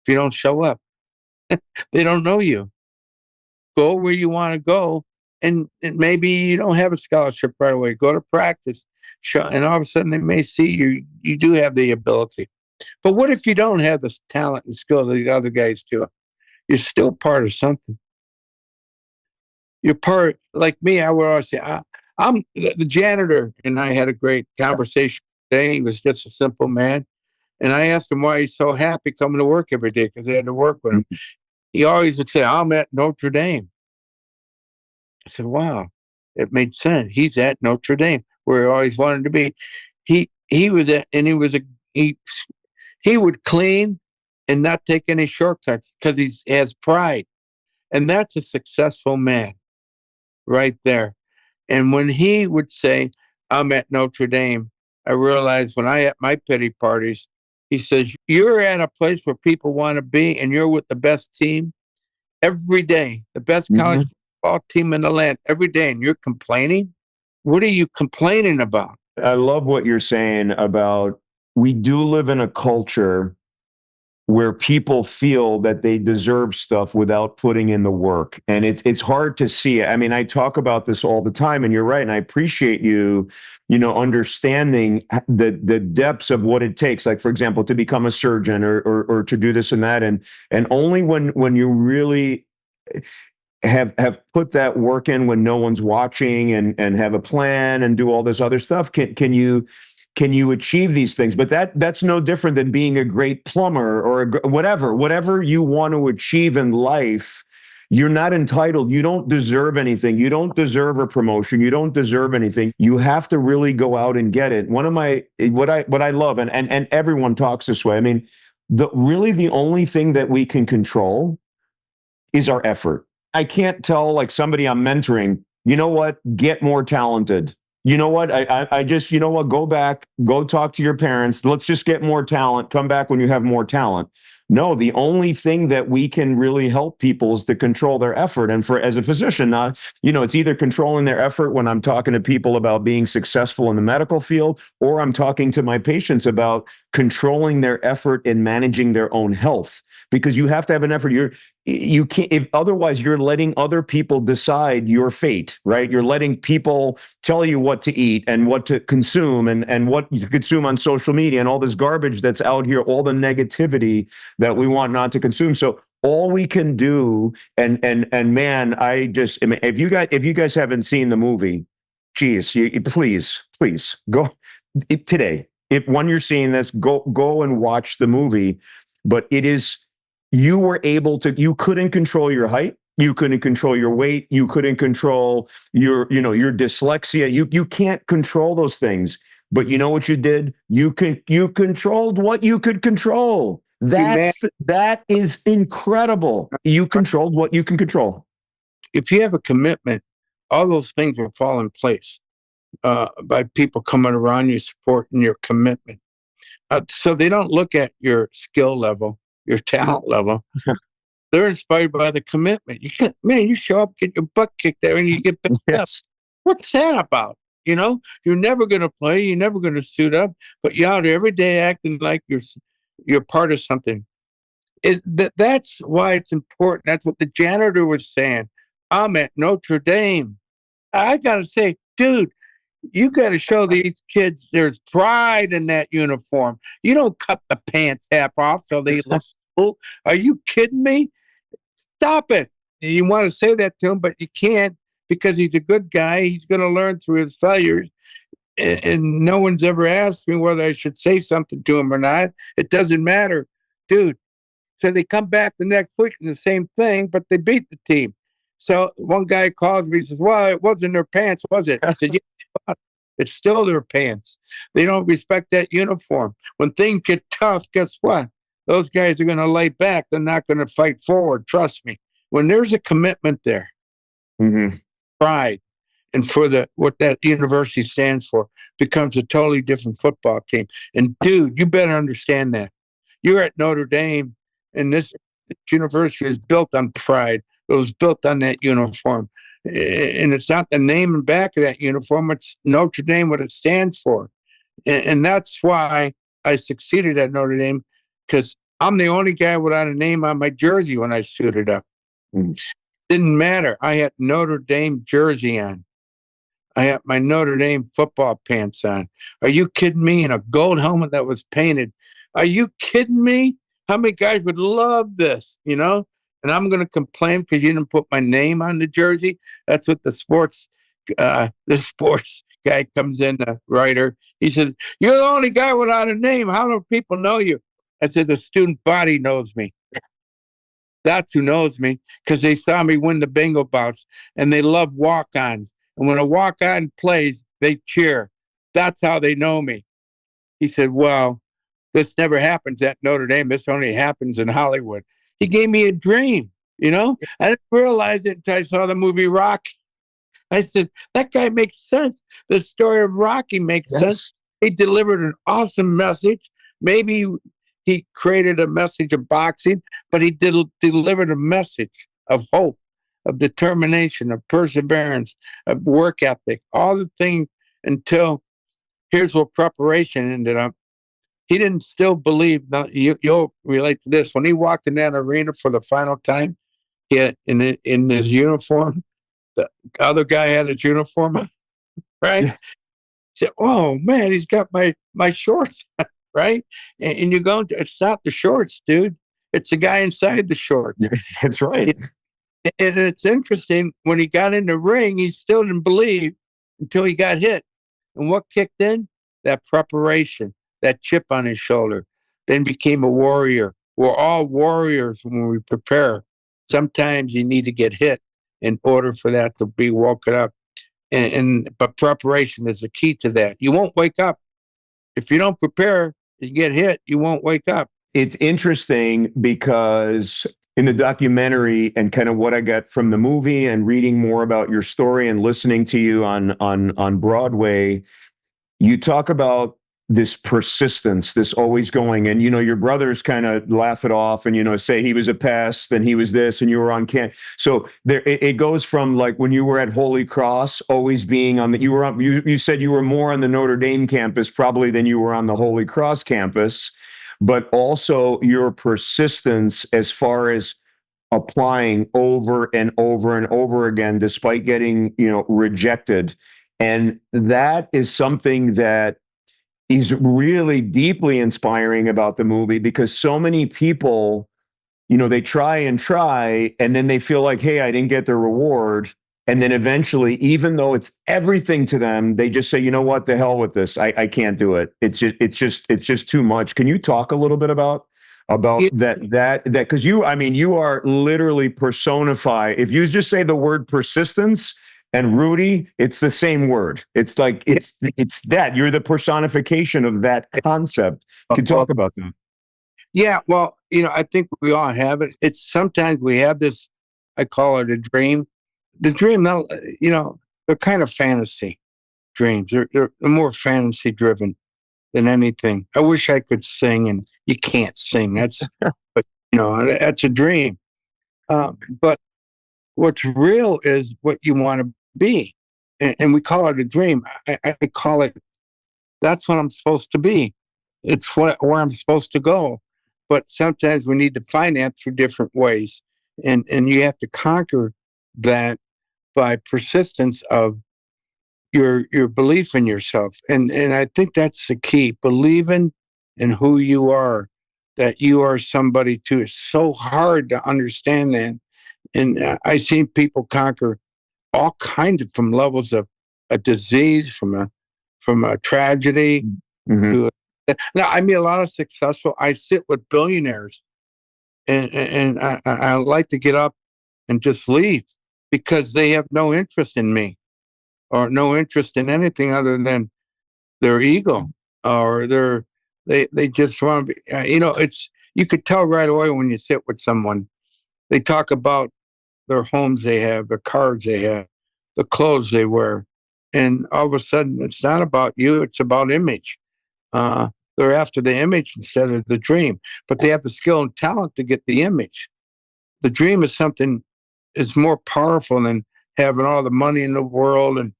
if you don't show up? They don't know you. Go where you want to go, and maybe you don't have a scholarship right away. Go to practice, and all of a sudden they may see you do have the ability. But what if you don't have the talent and skill that the other guys do? You're still part of something. You're part, like me, I would always say, I'm the janitor, and I had a great conversation today. He was just a simple man. And I asked him why he's so happy coming to work every day because I had to work with him. He always would say, I'm at Notre Dame. I said, wow, it made sense. He's at Notre Dame where he always wanted to be. He was at, and he would clean and not take any shortcuts because he has pride. And that's a successful man right there. And when he would say, I'm at Notre Dame, I realized when I at my pity parties, he says, you're at a place where people want to be and you're with the best team every day, the best college football team in the land every day, and you're complaining? What are you complaining about? I love what you're saying about we do live in a culture where people feel that they deserve stuff without putting in the work. And it's hard to see it. I mean, I talk about this all the time, and you're right. And I appreciate you understanding the depths of what it takes. Like, for example, to become a surgeon or to do this and that. And only when you really have put that work in when no one's watching and have a plan and do all this other stuff, can you achieve these things? But that's no different than being a great plumber or whatever you want to achieve in life. You're not entitled. You don't deserve anything. You don't deserve a promotion. You don't deserve anything. You have to really go out and get it. What I love, and everyone talks this way. I mean, the only thing that we can control is our effort. I can't tell like somebody I'm mentoring, you know what, get more talented. You know what, I just, you know what, go back, go talk to your parents. Let's just get more talent. Come back when you have more talent. No, the only thing that we can really help people is to control their effort. And for as a physician, not, it's either controlling their effort when I'm talking to people about being successful in the medical field, or I'm talking to my patients about controlling their effort in managing their own health. Because you have to have an effort. You can't, if otherwise you're letting other people decide your fate, right? You're letting people tell you what to eat and what to consume and what you consume on social media and all this garbage that's out here, all the negativity that we want not to consume. So all we can do, and man, if you guys haven't seen the movie, geez, please go today. If when you're seeing this, go and watch the movie. But it is, you couldn't control your height. You couldn't control your weight. You couldn't control your dyslexia. You can't control those things. But you know what you did? You controlled what you could control. That is incredible. You controlled what you can control. If you have a commitment, all those things will fall in place by people coming around you, supporting your commitment. So they don't look at your skill level, your talent level. They're inspired by the commitment. You show up, get your butt kicked there, and you get back up. What's that about? You're never going to play. You're never going to suit up, but you're out every day acting like you're part of something. That's why it's important. That's what the janitor was saying. I'm at Notre Dame. I got to say, dude, you got to show these kids there's pride in that uniform. You don't cut the pants half off so they look cool. Are you kidding me? Stop it. You want to say that to him, but you can't because he's a good guy. He's going to learn through his failures. And no one's ever asked me whether I should say something to him or not. It doesn't matter, dude. So they come back the next week and the same thing, but they beat the team. So one guy calls me, he says, well, it wasn't their pants, was it? I said, yeah, it's still their pants. They don't respect that uniform. When things get tough, guess what? Those guys are going to lay back. They're not going to fight forward. Trust me. When there's a commitment there, pride, and for what that university stands for, becomes a totally different football team. And dude, you better understand that. You're at Notre Dame, and this university is built on pride. It was built on that uniform. And it's not the name and back of that uniform. It's Notre Dame, what it stands for. And that's why I succeeded at Notre Dame, because I'm the only guy without a name on my jersey when I suited up. Didn't matter. I had Notre Dame jersey on. I had my Notre Dame football pants on. Are you kidding me? And a gold helmet that was painted. Are you kidding me? How many guys would love this, And I'm going to complain because you didn't put my name on the jersey. That's what the sports guy comes in, the writer. He said, you're the only guy without a name. How do people know you? I said, the student body knows me. That's who knows me, because they saw me win the bingo bouts, and they love walk-ons. And when a walk-on plays, they cheer. That's how they know me. He said, well, this never happens at Notre Dame. This only happens in Hollywood. He gave me a dream, I didn't realize it until I saw the movie Rocky. I said, that guy makes sense. The story of Rocky makes sense. He delivered an awesome message. Maybe he created a message of boxing, but he delivered a message of hope, of determination, of perseverance, of work ethic, all the things, until here's what preparation ended up. He didn't still believe. Now, you'll relate to this. When he walked in that arena for the final time, he had, in his uniform, the other guy had his uniform on, right? Yeah. He said, oh, man, he's got my shorts, right? And you're going to, it's not the shorts, dude. It's the guy inside the shorts. That's right. And it's interesting, when he got in the ring, he still didn't believe until he got hit. And what kicked in? That preparation, that chip on his shoulder, then became a warrior. We're all warriors when we prepare. Sometimes you need to get hit in order for that to be woken up. But preparation is the key to that. You won't wake up. If you don't prepare, you get hit, you won't wake up. It's interesting because in the documentary and kind of what I got from the movie and reading more about your story and listening to you on Broadway, you talk about this persistence, this always going. And, your brothers kind of laugh it off and, say he was a pest and he was this and you were on camp. So there, it goes from like when you were at Holy Cross, always being on you said you were more on the Notre Dame campus probably than you were on the Holy Cross campus, but also your persistence as far as applying over and over and over again, despite getting, rejected. And that is something that is really deeply inspiring about the movie, because so many people, they try and try, and then they feel like, hey, I didn't get the reward. And then eventually, even though it's everything to them, they just say, you know what, the hell with this. I can't do it. It's just too much. Can you talk a little bit about that? Because you are literally personify. If you just say the word persistence and Rudy, it's the same word. It's like, it's that you're the personification of that concept. Can you talk about that? Yeah, well, I think we all have it. It's sometimes we have this, I call it a dream. The dream, they're kind of fantasy dreams. They're more fantasy driven than anything. I wish I could sing, and you can't sing. But that's a dream. But what's real is what you want to be. And we call it a dream. I call it, that's what I'm supposed to be. It's where I'm supposed to go. But sometimes we need to finance through different ways. And you have to conquer that by persistence of your belief in yourself. And I think that's the key, believing in who you are, that you are somebody too. It's so hard to understand that. And I've seen people conquer all kinds of, from levels of a disease, from a tragedy. Mm-hmm. Now, I meet a lot of successful. I sit with billionaires, and I like to get up and just leave, because they have no interest in me, or no interest in anything other than their ego, or they just want to be. It's, you could tell right away when you sit with someone. They talk about their homes they have, the cars they have, the clothes they wear, and all of a sudden it's not about you; it's about image. They're after the image instead of the dream, but they have the skill and talent to get the image. The dream is something, is more powerful than having all the money in the world, and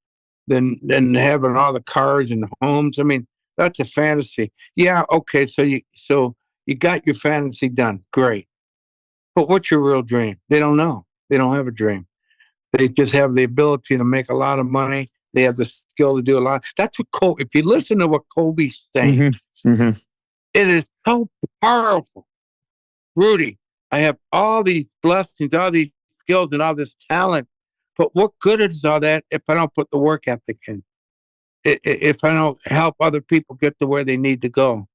than having all the cars and homes. I mean, that's a fantasy. Yeah, okay. So you got your fantasy done, great. But what's your real dream? They don't know. They don't have a dream. They just have the ability to make a lot of money. They have the skill to do a lot. That's what Kobe. If you listen to what Kobe's saying, Mm-hmm. it is so powerful. Rudy, I have all these blessings, all these skills, and all this talent. But what good is all that if I don't put the work ethic in? If I don't help other people get to where they need to go?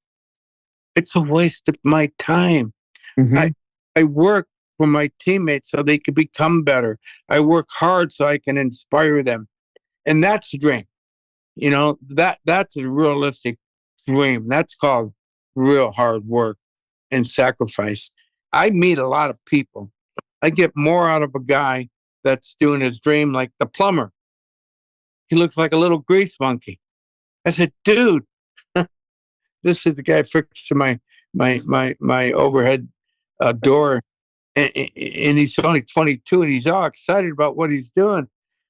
It's a waste of my time. Mm-hmm. I work for my teammates so they can become better. I work hard so I can inspire them. And that's the dream. That's a realistic dream. That's called real hard work and sacrifice. I meet a lot of people. I get more out of a guy that's doing his dream, like the plumber. He looks like a little grease monkey. I said, dude, this is the guy fixing my overhead door, and he's only 22, and he's all excited about what he's doing.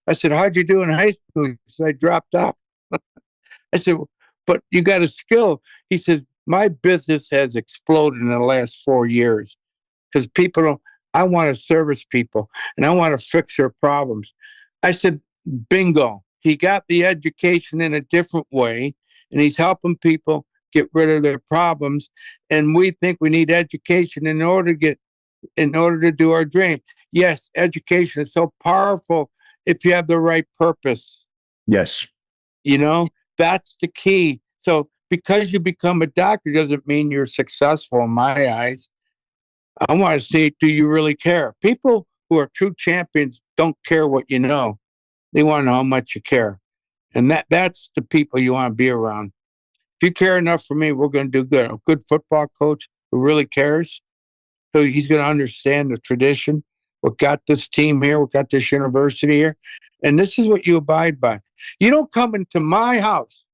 I said, how'd you do in high school? He said, I dropped out. I said, but you got a skill. He said, my business has exploded in the last 4 years, because people don't, I want to service people, and I want to fix their problems. I said, bingo. He got the education in a different way, and he's helping people get rid of their problems. And we think we need education in order to do our dream. Yes, education is so powerful if you have the right purpose. Yes. That's the key. So because you become a doctor doesn't mean you're successful in my eyes. I want to see, do you really care? People who are true champions don't care what you know. They want to know how much you care. And that's the people you want to be around. If you care enough for me, we're going to do good. A good football coach who really cares, So he's going to understand the tradition. What got this team here? What got this university here? And this is what you abide by. You don't come into my house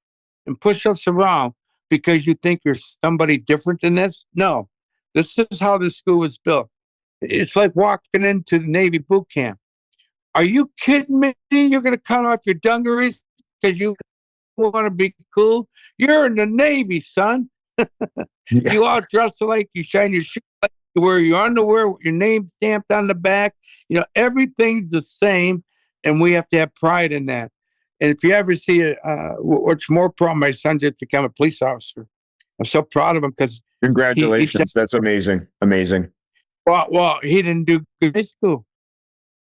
and push us around because you think you're somebody different than this. No, this is how the school was built. It's like walking into the Navy boot camp. Are you kidding me? You're going to cut off your dungarees because you want to be cool? You're in the Navy, son. Yeah. You all dress alike. You shine your shoes, you wear your underwear with your name stamped on the back. Everything's the same, and we have to have pride in that. And if you ever see what's more proud, my son just became a police officer. I'm so proud of him because Congratulations. That's amazing. Amazing. well, he didn't do good in high school.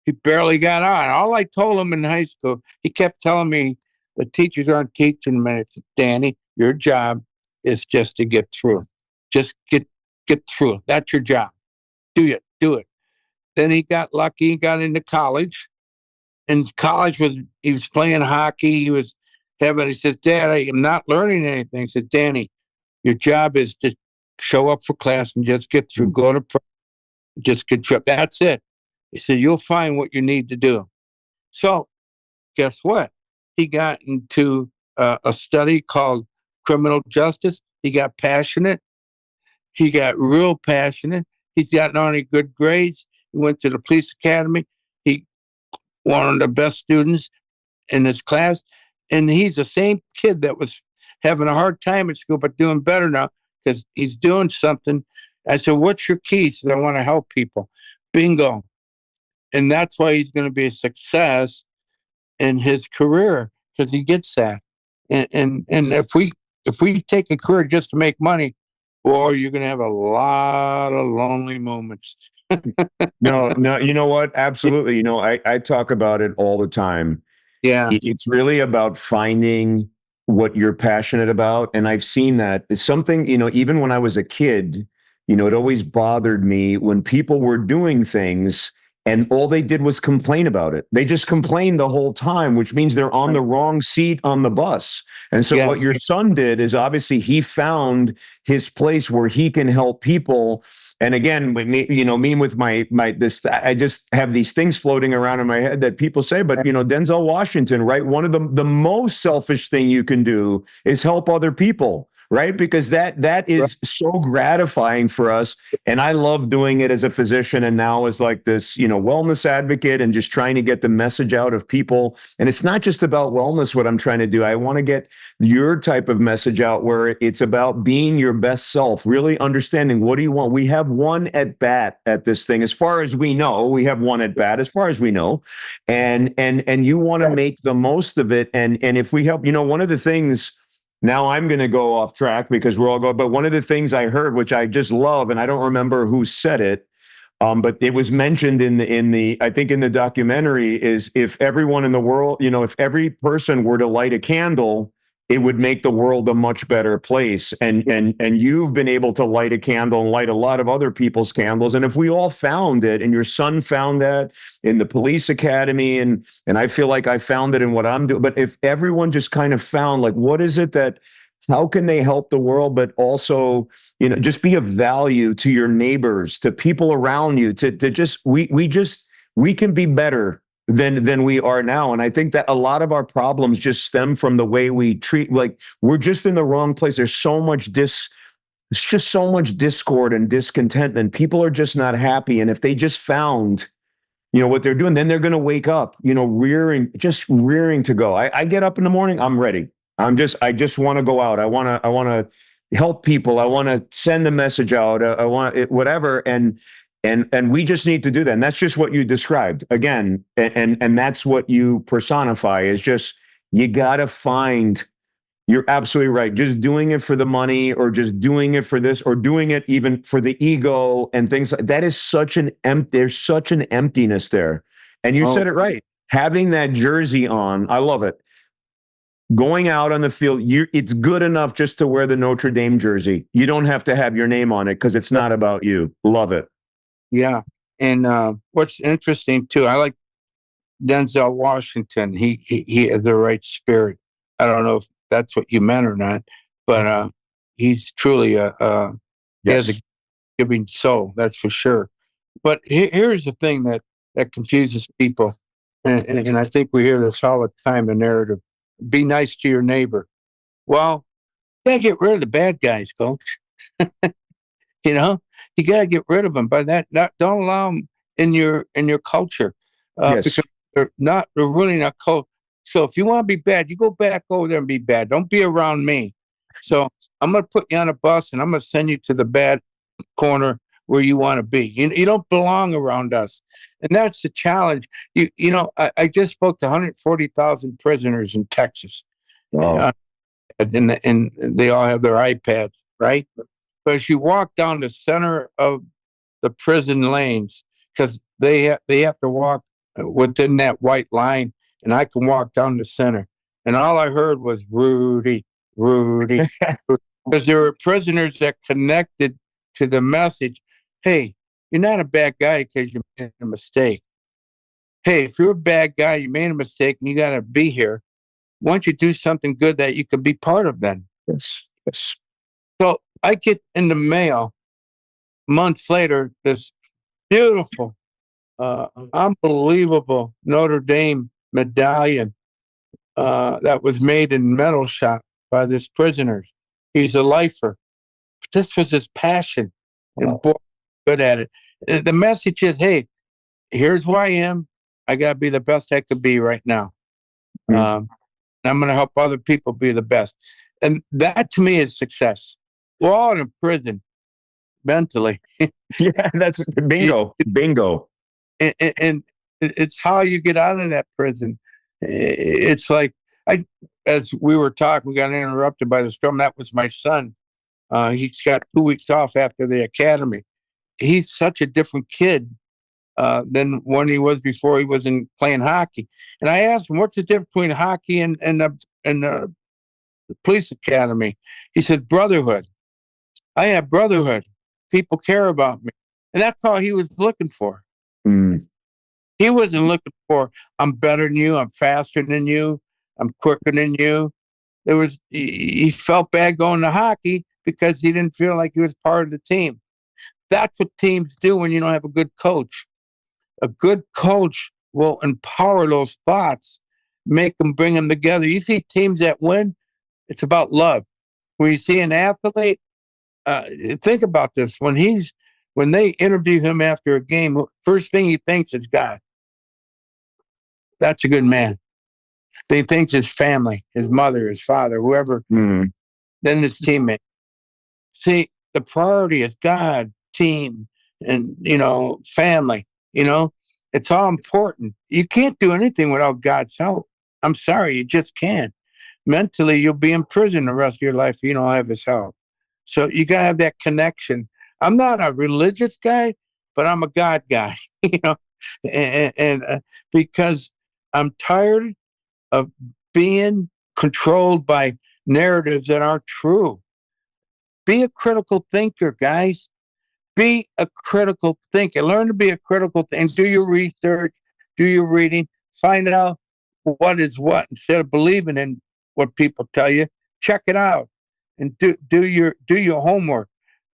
He barely got on. All I told him in high school, he kept telling me the teachers aren't teaching him. And it's, Danny, your job is just to get through. Just get through. That's your job. Do it. Then he got lucky. He got into college. And college he was playing hockey. He says, Dad, I am not learning anything. He said, Danny, your job is to show up for class and just get through. Go to just get through. That's it. He said, you'll find what you need to do. So guess what? He got into a study called criminal justice. He got passionate. He got real passionate. He's got not only good grades, he went to the police academy. He one of the best students in his class. And he's the same kid that was having a hard time at school, but doing better now because he's doing something. I said, what's your key? He said, I want to help people. Bingo. And that's why he's going to be a success in his career because he gets that. And if we take a career just to make money, boy, you're going to have a lot of lonely moments. No, you know what? Absolutely. I talk about it all the time. Yeah. It's really about finding what you're passionate about. And I've seen that. It's something, even when I was a kid, it always bothered me when people were doing things and all they did was complain about it. They just complained the whole time, which means they're on the wrong seat on the bus. And so what your son did is obviously he found his place where he can help people. And again, me with I just have these things floating around in my head that people say, but Denzel Washington, right? One of the most selfish thing you can do is help other people. Right? Because that is so gratifying for us. And I love doing it as a physician and now as like this, wellness advocate and just trying to get the message out of people. And it's not just about wellness, what I'm trying to do. I want to get your type of message out where it's about being your best self, really understanding what do you want. We have one at bat at this thing. As far as we know, we have one at bat as far as we know. And you want to make the most of it. And if we help, one of the things. Now I'm going to go off track because we're all going, but one of the things I heard, which I just love, and I don't remember who said it, but it was mentioned in the documentary is if everyone in the world, if every person were to light a candle, it would make the world a much better place. And you've been able to light a candle and light a lot of other people's candles. And if we all found it, and your son found that in the police academy, and I feel like I found it in what I'm doing, but if everyone just kind of found like, what is it that, how can they help the world, but also, just be of value to your neighbors, to people around you, to just, we can be better than we are now. And I think that a lot of our problems just stem from the way we treat, like we're just in the wrong place. There's just so much discord and discontentment. People are just not happy. And if they just found, what they're doing, then they're going to wake up, rearing to go. I get up in the morning, I'm ready. I just want to go out. I want to help people. I want to send a message out. I want it, whatever. And we just need to do that. And that's just what you described again. And that's what you personify is just, you got to find, you're absolutely right. Just doing it for the money or just doing it for this or doing it even for the ego and things like that is there's such an emptiness there. And you said it right. Having that jersey on, I love it. Going out on the field, it's good enough just to wear the Notre Dame jersey. You don't have to have your name on it because it's not about you. Love it. Yeah. And what's interesting too, I like Denzel Washington. He has the right spirit. I don't know if that's what you meant or not, but he's truly he has a giving soul, that's for sure. But here's the thing that confuses people, and I think we hear this all the time, the narrative: be nice to your neighbor. Well, you gotta get rid of the bad guys, coach. You know, you gotta get rid of them. By that, not don't allow them in your culture, Yes. because they're really not cool. So if you want to be bad, you go back over there and be bad. Don't be around me. So I'm gonna put you on a bus and I'm gonna send you to the bad corner where you want to be. You don't belong around us. And that's the challenge. I just spoke to 140,000 prisoners in Texas. Wow. And they all have their iPads, right? But as you walk down the center of the prison lanes, because they have to walk within that white line, and I can walk down the center. And all I heard was Rudy, Rudy, because there were prisoners that connected to the message. Hey, you're not a bad guy because you made a mistake. Hey, if you're a bad guy, you made a mistake and you got to be here. Why don't you do something good that you could be part of then? Yes. Yes. So I get in the mail months later this beautiful, unbelievable Notre Dame medallion that was made in metal shop by this prisoner. He's a lifer. This was his passion, and Wow. boy, good at it. The message is, hey, here's who I am. I got to be the best I could be right now. Mm. I'm going to help other people be the best. And that to me is success. We're all in prison mentally. Yeah, that's You- bingo. Bingo. and it's how you get out of that prison. It's like, as we were talking, we got interrupted by the storm. That was my son. He's got 2 weeks off after the academy. He's such a different kid than when he was before he was in playing hockey. And I asked him, what's the difference between hockey and the police academy? He said, brotherhood. I have brotherhood. People care about me. And that's all he was looking for. Mm. He wasn't looking for, I'm better than you, I'm faster than you, I'm quicker than you. He felt bad going to hockey because he didn't feel like he was part of the team. That's what teams do when you don't have a good coach. A good coach will empower those thoughts, bring them together. You see teams that win, it's about love. When you see an athlete, uh, think about this. When they interview him after a game, first thing he thinks is God. That's a good man. He thinks his family, his mother, his father, whoever, Mm. then his teammate. See, the priority is God, team, and family. It's all important. You can't do anything without God's help. I'm sorry, you just can't. Mentally, you'll be in prison the rest of your life if you don't have his help. So you gotta have that connection. I'm not a religious guy, but I'm a God guy, and because I'm tired of being controlled by narratives that aren't true. Be a critical thinker, guys. Be a critical thinker. Learn to be a critical thinker. Do your research, do your reading, find out what is what instead of believing in what people tell you. Check it out and do your homework.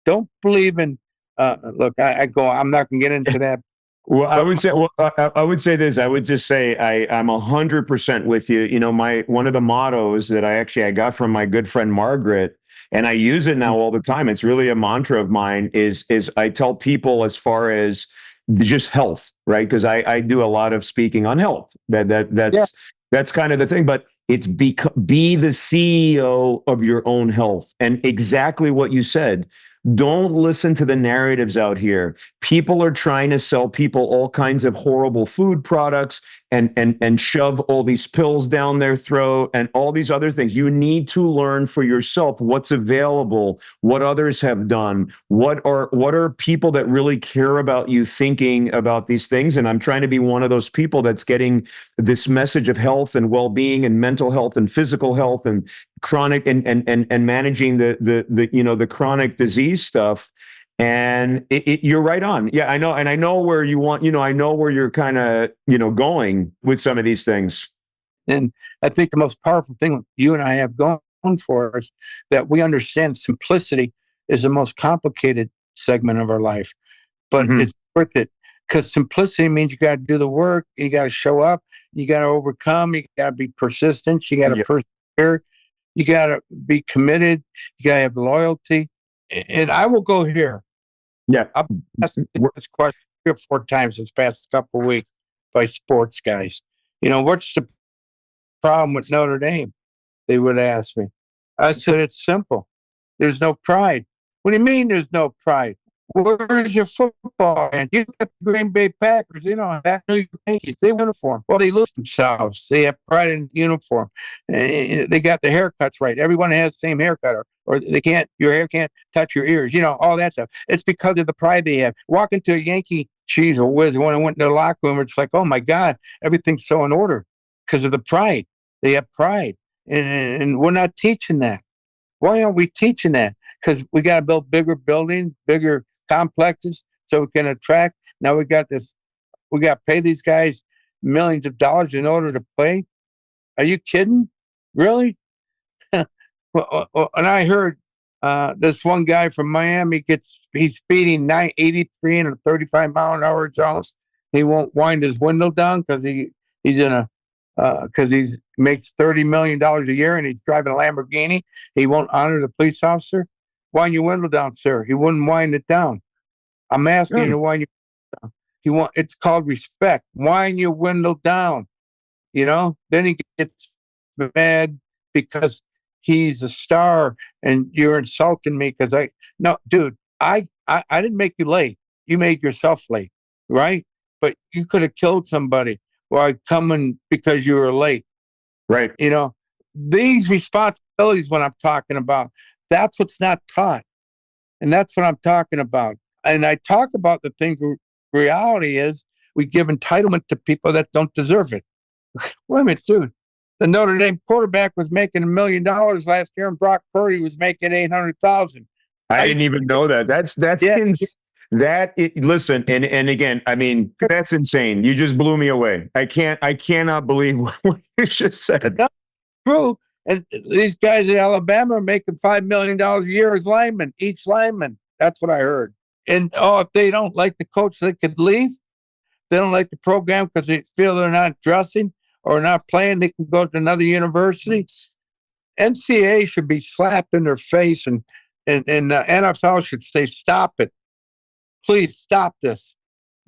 Don't believe in. Look, I'm not going to get into that. Well, I But would say, well, I would say this. I would just say I'm 100% with you. One of the mottos that I got from my good friend Margaret, and I use it now all the time. It's really a mantra of mine. Is I tell people as far as just health, right? Because I do a lot of speaking on health. yeah, That's kind of the thing. But it's be the CEO of your own health, and exactly what you said. Don't listen to the narratives out here. People are trying to sell people all kinds of horrible food products and shove all these pills down their throat and all these other things. You need to learn for yourself what's available, what others have done, what are people that really care about you thinking about these things. And I'm trying to be one of those people that's getting this message of health and well-being and mental health and physical health and chronic and managing the chronic disease stuff. And you're right on. Yeah, I know. And I know where you want, I know where you're kind of, going with some of these things. and I think the most powerful thing you and I have going for us that we understand simplicity is the most complicated segment of our life, but Mhm. it's worth it because simplicity means you got to do the work, you got to show up, you got to overcome, you got to be persistent, you got to Yeah. persevere, you got to be committed, you got to have loyalty. And I will go here. Yeah. I've asked this question 3 or 4 times this past couple of weeks by sports guys. What's the problem with Notre Dame? They would ask me. I said, it's simple. There's no pride. What do you mean there's no pride? Where's your football? And you got the Green Bay Packers, that New York Yankees, they uniform. Well, they lose themselves. They have pride in uniform. They got the haircuts right. Everyone has the same haircut, or your hair can't touch your ears, all that stuff. It's because of the pride they have. Walk into a Yankee cheese or whiz, when I went into the locker room, it's like, oh my God, everything's so in order because of the pride. They have pride. And we're not teaching that. Why aren't we teaching that? Because we got to build bigger buildings, bigger complexes, so we can attract. Now we got this. We got to pay these guys millions of dollars in order to play. Are you kidding? Really? And I heard this one guy from Miami he's speeding 83 in a 35-mile-an-hour zones. He won't wind his window down because he's in a because he makes $30 million a year and he's driving a Lamborghini. He won't honor the police officer. Wind your window down, sir. He wouldn't wind it down. I'm asking you to wind your window down. It's called respect. Wind your window down. Then he gets mad because he's a star and you're insulting me because no, dude, I didn't make you late. You made yourself late, right? But you could have killed somebody while coming because you were late. Right. These responsibilities, when I'm talking about, that's what's not taught. And that's what I'm talking about. And I talk about the things reality is we give entitlement to people that don't deserve it. Wait a minute, dude. The Notre Dame quarterback was making $1 million last year, and Brock Purdy was making 800,000. I didn't even know that. That's Yeah. Listen, and again, I mean, that's insane. You just blew me away. I cannot believe what you just said. True. And these guys in Alabama are making $5 million a year as linemen, each lineman. That's what I heard. And if they don't like the coach, they could leave. They don't like the program because they feel they're not dressing or not playing, they can go to another university. NCAA should be slapped in their face, and the NFL should say, stop it. Please stop this.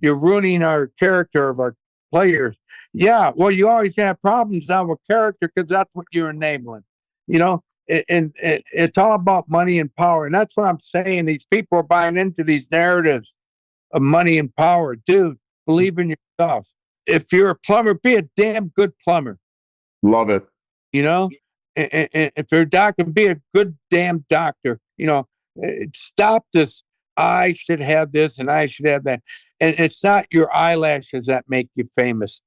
You're ruining our character of our players. Yeah, well, you always have problems now with character because that's what you're enabling. It's all about money and power. And that's what I'm saying. These people are buying into these narratives of money and power. Dude, believe in yourself. If you're a plumber, be a damn good plumber. Love it. If you're a doctor, be a good damn doctor. Stop this. I should have this and I should have that. And it's not your eyelashes that make you famous.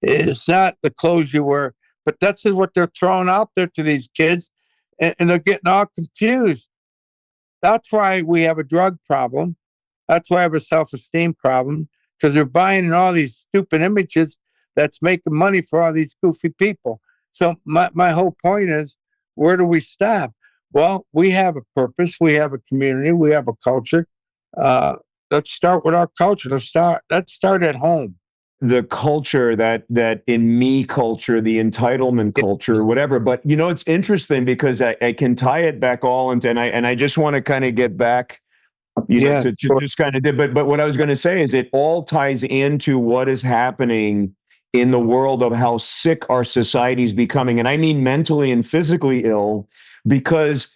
It's not the clothes you wear, but that's what they're throwing out there to these kids. And they're getting all confused. That's why we have a drug problem. That's why I have a self-esteem problem, because they're buying all these stupid images that's making money for all these goofy people. So my whole point is, where do we stop? Well, we have a purpose. We have a community. We have a culture. Let's start with our culture. Let's start at home. The culture that in me culture, the entitlement culture, whatever. But it's interesting because I can tie it back all into, and I just want to kind of get back, to just kind of did. But what I was going to say is it all ties into what is happening in the world of how sick our society is becoming. And I mean mentally and physically ill, because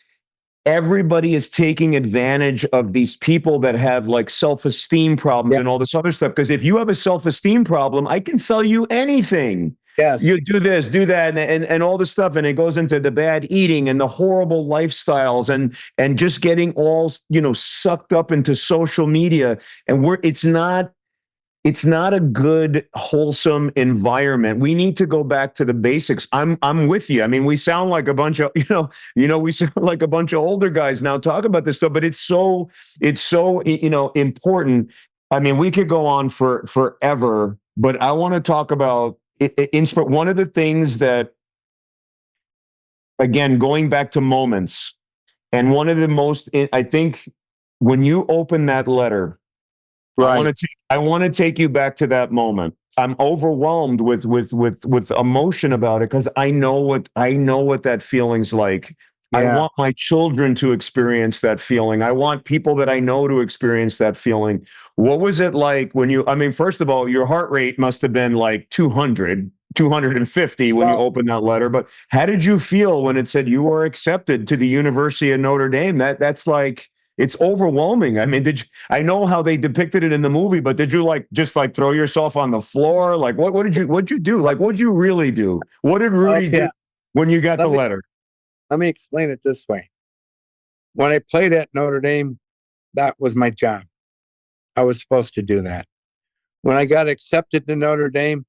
everybody is taking advantage of these people that have like self-esteem problems and all this other stuff. Because if you have a self-esteem problem, I can sell you anything. Yes. You do this, do that, and all this stuff. And it goes into the bad eating and the horrible lifestyles and just getting all, sucked up into social media. And it's not a good, wholesome environment. We need to go back to the basics. I'm with you. I mean, we sound like a bunch of, we sound like a bunch of older guys now talking about this stuff, but it's so important. I mean, we could go on forever, but I want to talk about one of the things that, again, going back to moments, and one of the most, I think, when you open that letter, Right. I want to take you back to that moment. I'm overwhelmed with emotion about it because I know what that feeling's like. I Yeah. want my children to experience that feeling. I want people that I know to experience that feeling. What was it like when I mean, first of all, your heart rate must have been like 200, 250 when you Well, opened that letter. But how did you feel when it said you are accepted to the University of Notre Dame? That's like, it's overwhelming. I mean, I know how they depicted it in the movie, but did you just throw yourself on the floor? Like, what'd you do? Like, what'd you really do? What did Rudy okay. do when you got Let the me letter? let me explain it this way. When I played at Notre Dame, that was my job. I was supposed to do that. When I got accepted to Notre Dame,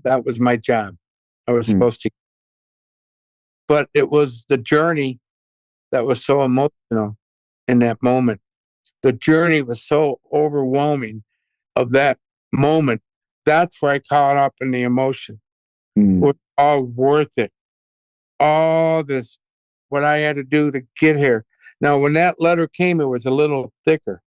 that was my job. I was Hmm. supposed to, but it was the journey that was so emotional in that moment. The journey was so overwhelming of that moment. That's where I caught up in the emotion. It Hmm. was all worth it. All this, what I had to do to get here. Now, when that letter came, it was a little thicker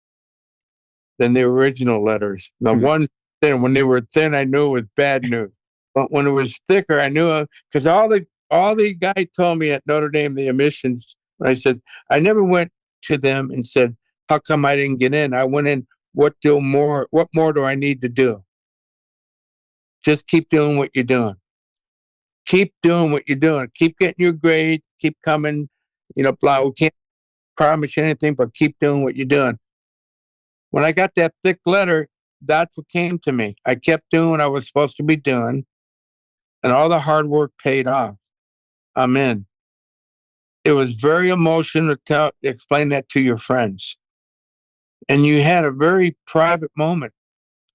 than the original letters. The one thin, when they were thin, I knew it was bad news. But when it was thicker, I knew because all the guy told me at Notre Dame, the admissions, I said, I never went to them and said, how come I didn't get in? I went in, what more do I need to do? Just keep doing what you're doing. Keep doing what you're doing. Keep getting your grades, keep coming, blah. We can't promise you anything, but keep doing what you're doing. When I got that thick letter, that's what came to me. I kept doing what I was supposed to be doing, and all the hard work paid off. I'm in. It was very emotional to explain that to your friends. And you had a very private moment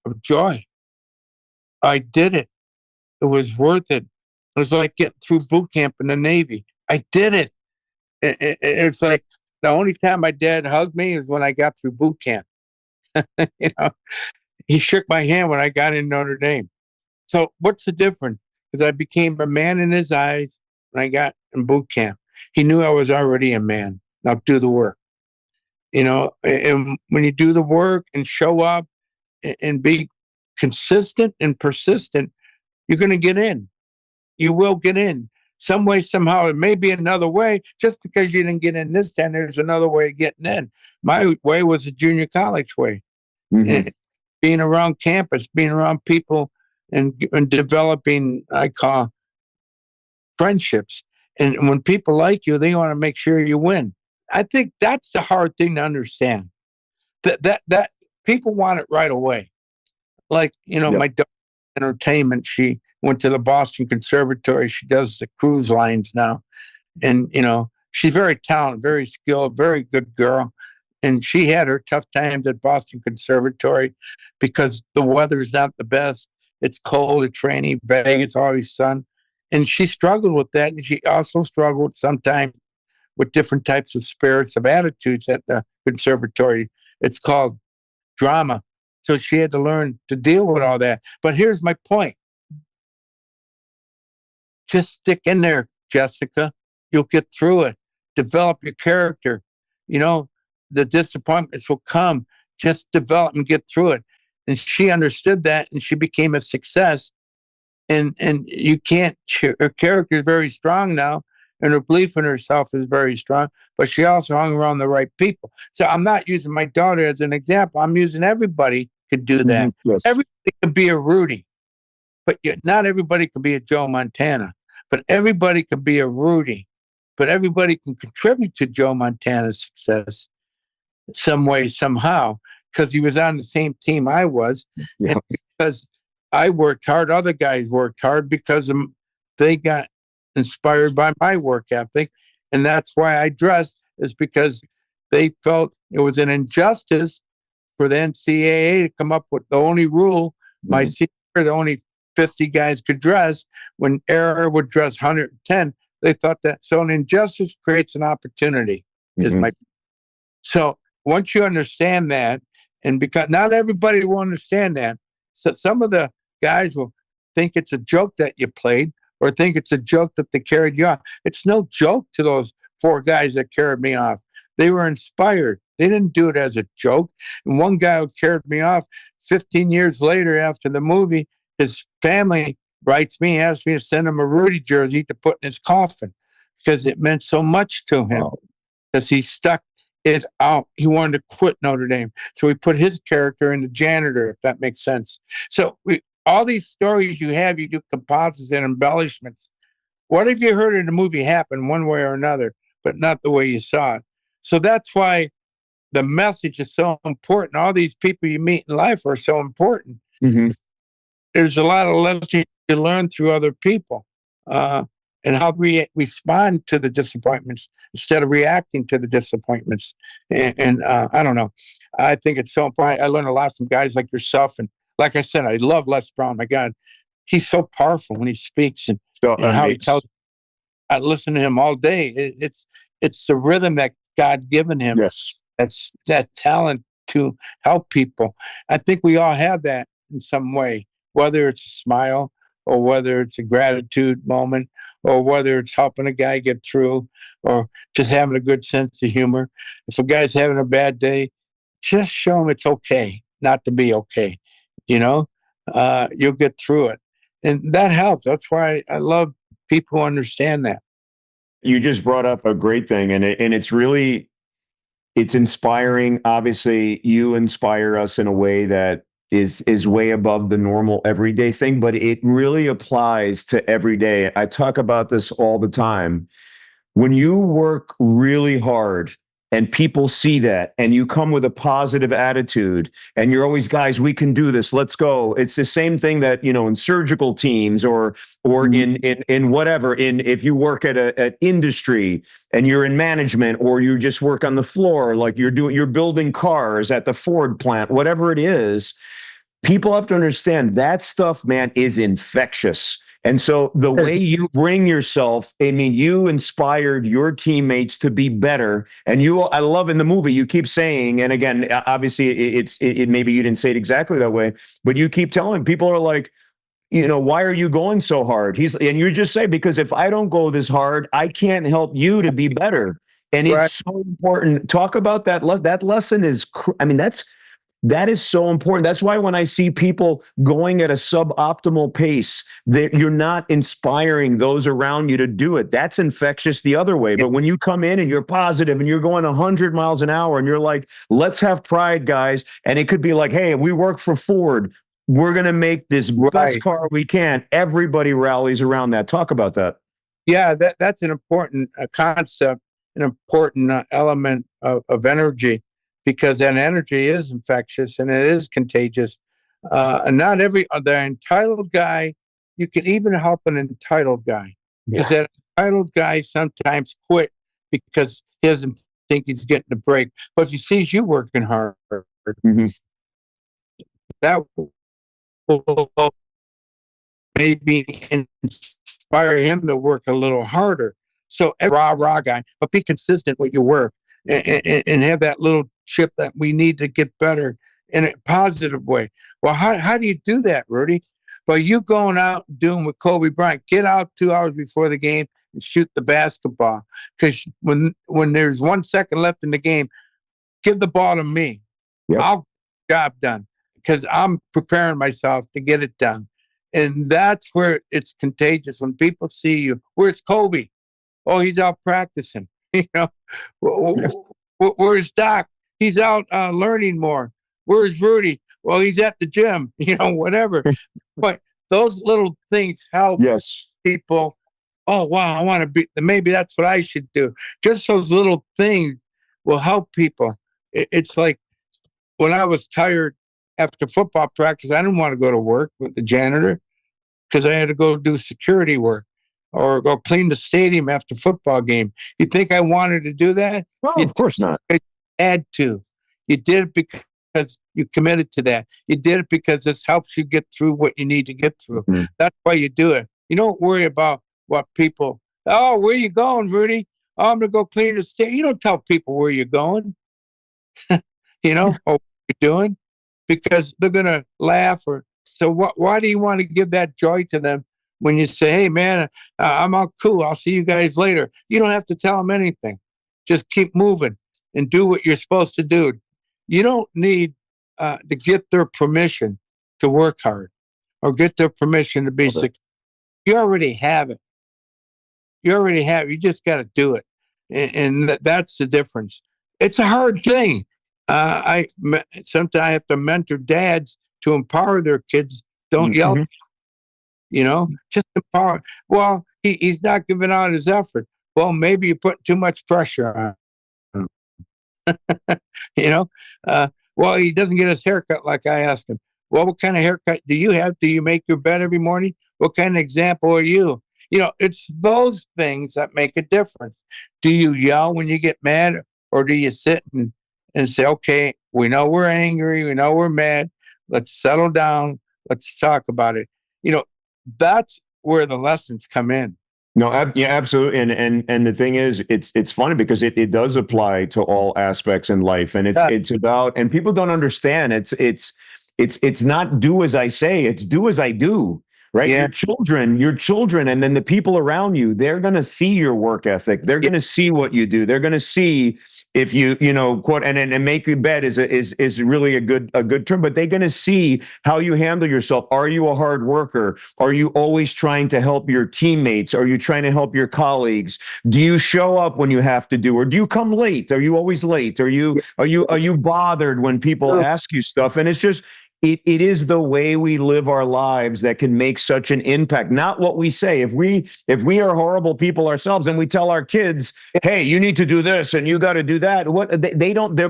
of joy. I did it. It was worth it. It was like getting through boot camp in the Navy. I did it. It's like the only time my dad hugged me is when I got through boot camp. you know, he shook my hand when I got in Notre Dame. So what's the difference? Because I became a man in his eyes when I got in boot camp. He knew I was already a man. Now do the work. And when you do the work and show up and be consistent and persistent, you're going to get in. You will get in some way, somehow. It may be another way. Just because you didn't get in this time, there's another way of getting in. My way was a junior college way. Hmm. And being around campus, being around people, and developing, I call friendships. And when people like you, they want to make sure you win. I think that's the hard thing to understand. That people want it right away. Like, Yep. my daughter, entertainment, she went to the Boston Conservatory. She does the cruise lines now. And, she's very talented, very skilled, very good girl. And she had her tough times at Boston Conservatory because the weather is not the best. It's cold, it's rainy, vague, it's always sun. And she struggled with that. And she also struggled sometimes with different types of spirits of attitudes at the conservatory. It's called drama. So she had to learn to deal with all that. But here's my point: just stick in there, Jessica. You'll get through it. Develop your character. You know, the disappointments will come. Just develop and get through it. And she understood that, and she became a success. And you can't. Her character is very strong now, and her belief in herself is very strong. But she also hung around the right people. So I'm not using my daughter as an example. I'm using everybody could do Hmm. that. Yes. Everybody could be a Rudy, but not everybody can be a Joe Montana. But everybody can be a Rudy. But everybody can contribute to Joe Montana's success some way, somehow, because he was on the same team I was. Yeah. And because I worked hard, other guys worked hard because they got inspired by my work ethic. And that's why I dressed, is because they felt it was an injustice for the NCAA to come up with the only rule my Mhm. senior year, the only 50 guys could dress when Error would dress 110. They thought that. So an injustice creates an opportunity, is Mhm. my. So once you understand that, and because not everybody will understand that, so some of the guys will think it's a joke that you played, or think it's a joke that they carried you off. It's no joke to those four guys that carried me off. They were inspired. They didn't do it as a joke. And one guy who carried me off 15 years later after the movie, his family writes me, asks me to send him a Rudy jersey to put in his coffin because it meant so much to him. Wow. Because he stuck it out. He wanted to quit Notre Dame. So we put his character in the janitor, if that makes sense. So all these stories you have, you do composites and embellishments. What if you heard in the movie happen one way or another, but not the way you saw it? So that's why the message is so important. All these people you meet in life are so important. Mm-hmm. There's a lot of lessons you learn through other people and how we respond to the disappointments instead of reacting to the disappointments. And I don't know. I think it's so important. I learned a lot from guys like yourself. And like I said, I love Les Brown. My God, he's so powerful when he speaks and how he tells. I listen to him all day. It's the rhythm that God given him. Yes. That's that talent to help people. I think we all have that in some way, whether it's a smile or whether it's a gratitude moment or whether it's helping a guy get through or just having a good sense of humor. If a guy's having a bad day, just show him it's okay not to be okay. You'll get through it. And that helps. That's why I love people who understand that. You just brought up a great thing, and it's inspiring. Obviously, you inspire us in a way that is way above the normal everyday thing, but it really applies to every day. I talk about this all the time. When you work really hard and people see that and you come with a positive attitude and you're always, guys, we can do this, let's go. It's the same thing that, in surgical teams or in whatever, if you work at an industry and you're in management or you just work on the floor, like you're building cars at the Ford plant, whatever it is, people have to understand that stuff, man, is infectious. And so the way you bring yourself, you inspired your teammates to be better. And I love in the movie, you keep saying, and again, obviously it maybe you didn't say it exactly that way, but you keep telling people are like, why are you going so hard? And you just say, because if I don't go this hard, I can't help you to be better. And Right. It's so important. Talk about that. That lesson is, that is so important. That's why when I see people going at a suboptimal pace, you're not inspiring those around you to do it. That's infectious the other way. But when you come in and you're positive and you're going 100 miles an hour and you're like, let's have pride, guys. And it could be like, hey, we work for Ford. We're going to make this best car we can. Everybody rallies around that. Talk about that. Yeah, that's an important concept, an important element of energy. Because that energy is infectious and it is contagious. And not the entitled guy, you can even help an entitled guy. Because that entitled guy sometimes quit because he doesn't think he's getting a break. But if he sees you working hard, that will maybe inspire him to work a little harder. So rah guy, but be consistent with your work and have that little chip that we need to get better in a positive way. Well, how do you do that, Rudy? Well, you going out and doing with Kobe Bryant, get out 2 hours before the game and shoot the basketball. Because when there's 1 second left in the game, give the ball to me. Yep. I'll get the job done because I'm preparing myself to get it done. And that's where it's contagious. When people see you, where's Kobe? Oh, he's out practicing. Where's Doc? He's out learning more. Where's Rudy? Well, he's at the gym, whatever. But those little things help people. Oh, wow, I want to be, maybe that's what I should do. Just those little things will help people. It's like when I was tired after football practice, I didn't want to go to work with the janitor because I had to go do security work or go clean the stadium after football game. You think I wanted to do that? Well, of course not. You had to. You did it because you committed to that. You did it because this helps you get through what you need to get through. Mm-hmm. That's why you do it. You don't worry about what people, oh, where you going, Rudy? Oh, I'm going to go clean the stadium. You don't tell people where you're going, or what you're doing, because they're going to laugh. So why do you want to give that joy to them when you say, hey, man, I'm all cool. I'll see you guys later. You don't have to tell them anything. Just keep moving. and do what you're supposed to do. You don't need to get their permission to work hard or get their permission to be successful. You already have it. You already have it. You just got to do it. And that's the difference. It's a hard thing. Sometimes I have to mentor dads to empower their kids. Don't yell, just empower. Well, he's not giving out his effort. Well, maybe you put too much pressure on him. Well, he doesn't get his haircut like I asked him. Well, what kind of haircut do you have? Do you make your bed every morning? What kind of example are you? It's those things that make a difference. Do you yell when you get mad, or do you sit and say, okay, we know we're angry, we know we're mad, let's settle down, let's talk about it. That's where the lessons come in. No, yeah, absolutely. And the thing is, it's funny because it does apply to all aspects in life, and it's about, and people don't understand. It's not do as I say, it's do as I do. Right. Yeah. Your children, and then the people around you, they're going to see your work ethic. They're going to see what you do. They're going to see if you quote, and make your bed is really a good term, but they're going to see how you handle yourself. Are you a hard worker? Are you always trying to help your teammates? Are you trying to help your colleagues? Do you show up when you have to do, or do you come late? Are you always late? Are you bothered when people ask you stuff? And it's just, It is the way we live our lives that can make such an impact. Not what we say. If we are horrible people ourselves and we tell our kids, "Hey, you need to do this and you got to do that,"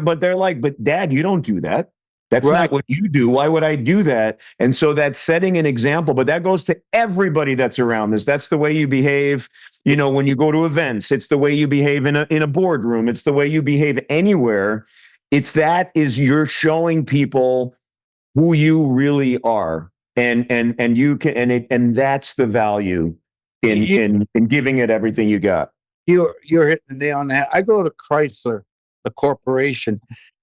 but they're like, "But Dad, you don't do that. That's not what you do. Why would I do that?" And so that's setting an example. But that goes to everybody that's around us. That's the way you behave. When you go to events, it's the way you behave in a boardroom. It's the way you behave anywhere. You're showing people who you really are, and you can, and that's the value in giving it everything you got. You're hitting the nail on the head. I go to Chrysler, the corporation,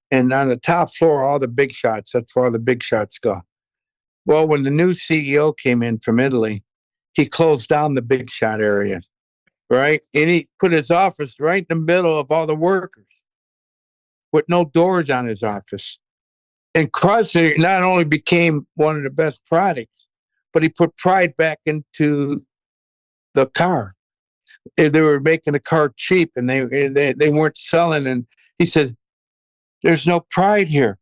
and on the top floor, all the big shots. That's where all the big shots go. Well, when the new CEO came in from Italy, he closed down the big shot area, right? And he put his office right in the middle of all the workers, with no doors on his office. And Chrysler not only became one of the best products, but he put pride back into the car. They were making the car cheap, and they weren't selling. And he said, "There's no pride here.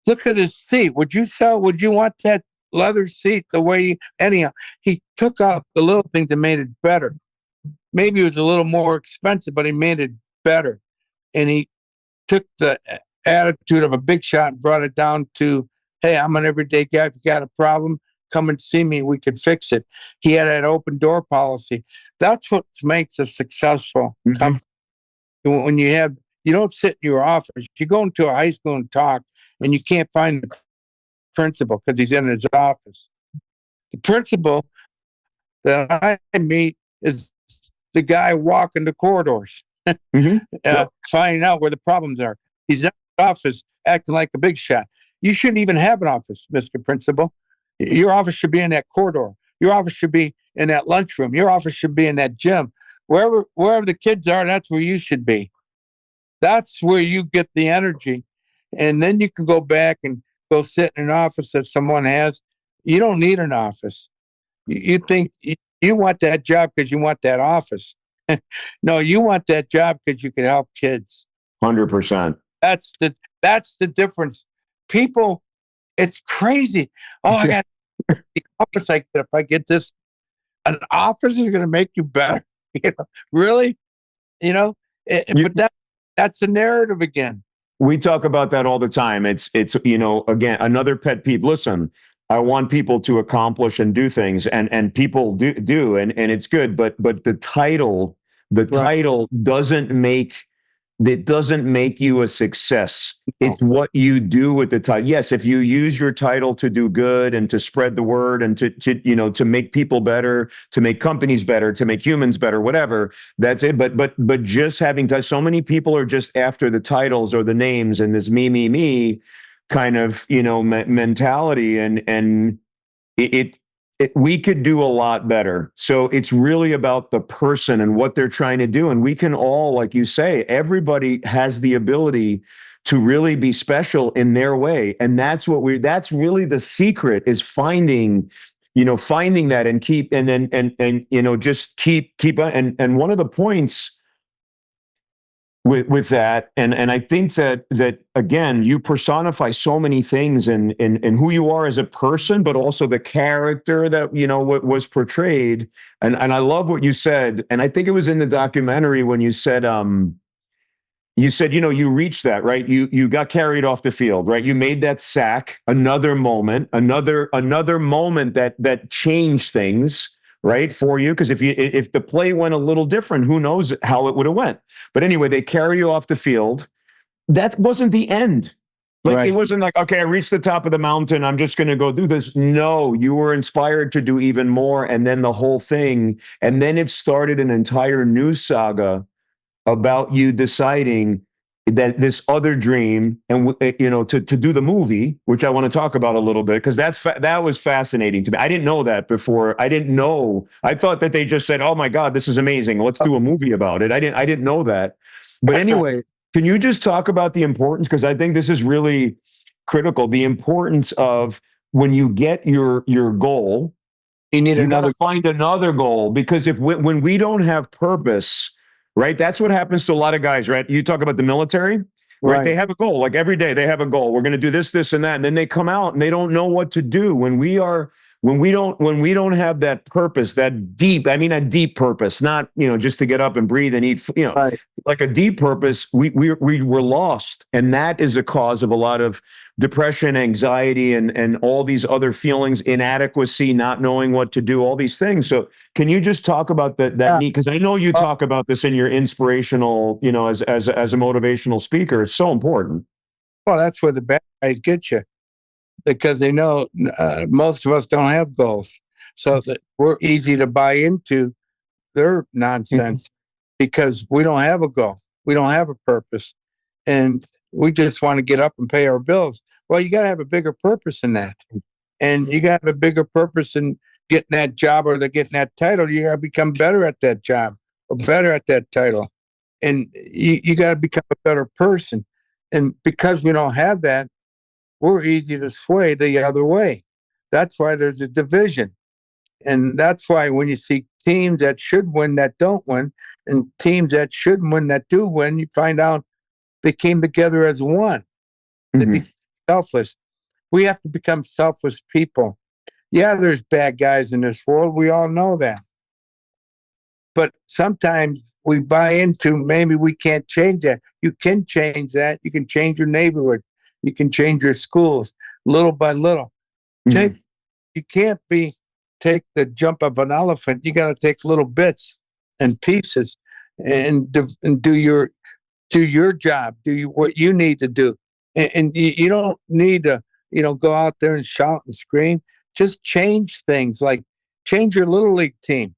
Look at his seat. Would you sell? Would you want that leather seat the way?" Anyhow, he took out the little things that made it better. Maybe it was a little more expensive, but he made it better. And he took the attitude of a big shot and brought it down to, "Hey, I'm an everyday guy. If you got a problem, come and see me. We can fix it." He had that open door policy. That's what makes a successful company. When you don't sit in your office. You go into a high school and talk, and you can't find the principal because he's in his office. The principal that I meet is the guy walking the corridors, finding out where the problems are. He's not in the office acting like a big shot. You shouldn't even have an office, Mr. Principal. Your office should be in that corridor. Your office should be in that lunchroom. Your office should be in that gym. Wherever the kids are, that's where you should be. That's where you get the energy. And then you can go back and go sit in an office that someone has. You don't need an office. You think you want that job because you want that office. No, you want that job because you can help kids. 100%. That's the difference. People, it's crazy. Oh, I got the office. If I get this, an office is going to make you better. Really? But that's the narrative again. We talk about that all the time. It's again, another pet peeve. Listen, I want people to accomplish and do things, and people do, and it's good. But the title doesn't make you a success. It's what you do with the title. Yes, if you use your title to do good and to spread the word and to make people better, to make companies better, to make humans better, whatever, that's it. But just having so many people are just after the titles or the names and this me kind of mentality, and we could do a lot better. So it's really about the person and what they're trying to do. And we can all, like you say, everybody has the ability to really be special in their way. And that's really the secret, is finding that, and just keep and one of the points with that, and I think that again, you personify so many things in who you are as a person, but also the character that what was portrayed. And I love what you said, and I think it was in the documentary when you said you reached that, right? You got carried off the field, right? You made that sack, another moment that changed things, right, for you. Because if the play went a little different, who knows how it would have went. But anyway, they carry you off the field. That wasn't the end. Like, Right. It wasn't like, okay, I reached the top of the mountain, I'm just going to go do this. No, you were inspired to do even more. And then the whole thing, and then it started an entire news saga about you deciding that this other dream, and to do the movie, which I want to talk about a little bit, because that was fascinating to me. I didn't know that before. I thought that they just said, "Oh my God, this is amazing. Let's do a movie about it." I didn't know that. But anyway, can you just talk about the importance? Because I think this is really critical. The importance of, when you get your goal, You need you got another. to find another goal. Because when we don't have purpose, right? That's what happens to a lot of guys, right? You talk about the military, right? They have a goal. Like every day they have a goal. We're going to do this, this, and that. And then they come out and they don't know what to do. When we don't have that purpose, a deep purpose, not, just to get up and breathe and eat, Right. like a deep purpose, we were lost. And that is a cause of a lot of depression, anxiety, and all these other feelings, inadequacy, not knowing what to do, all these things. So can you just talk about that need? Because I know you talk about this in your inspirational, as a motivational speaker. It's so important. Well, that's where the bad guys get you, because they know most of us don't have goals. So that we're easy to buy into their nonsense because we don't have a goal. We don't have a purpose. And we just want to get up and pay our bills. Well, you got to have a bigger purpose than that. And you got to have a bigger purpose in getting that job or getting that title. You got to become better at that job or better at that title. And you got to become a better person. And because we don't have that, we're easy to sway the other way. That's why there's a division. And that's why when you see teams that should win that don't win, and teams that shouldn't win that do win, you find out they came together as one. They become selfless. We have to become selfless people. Yeah, there's bad guys in this world. We all know that. But sometimes we buy into, maybe we can't change that. You can change that. You can change your neighborhood. You can change your schools little by little. You can't take the jump of an elephant. You got to take little bits and pieces and do your job, what you need to do. And you don't need to, go out there and shout and scream. Just change things, like change your little league team.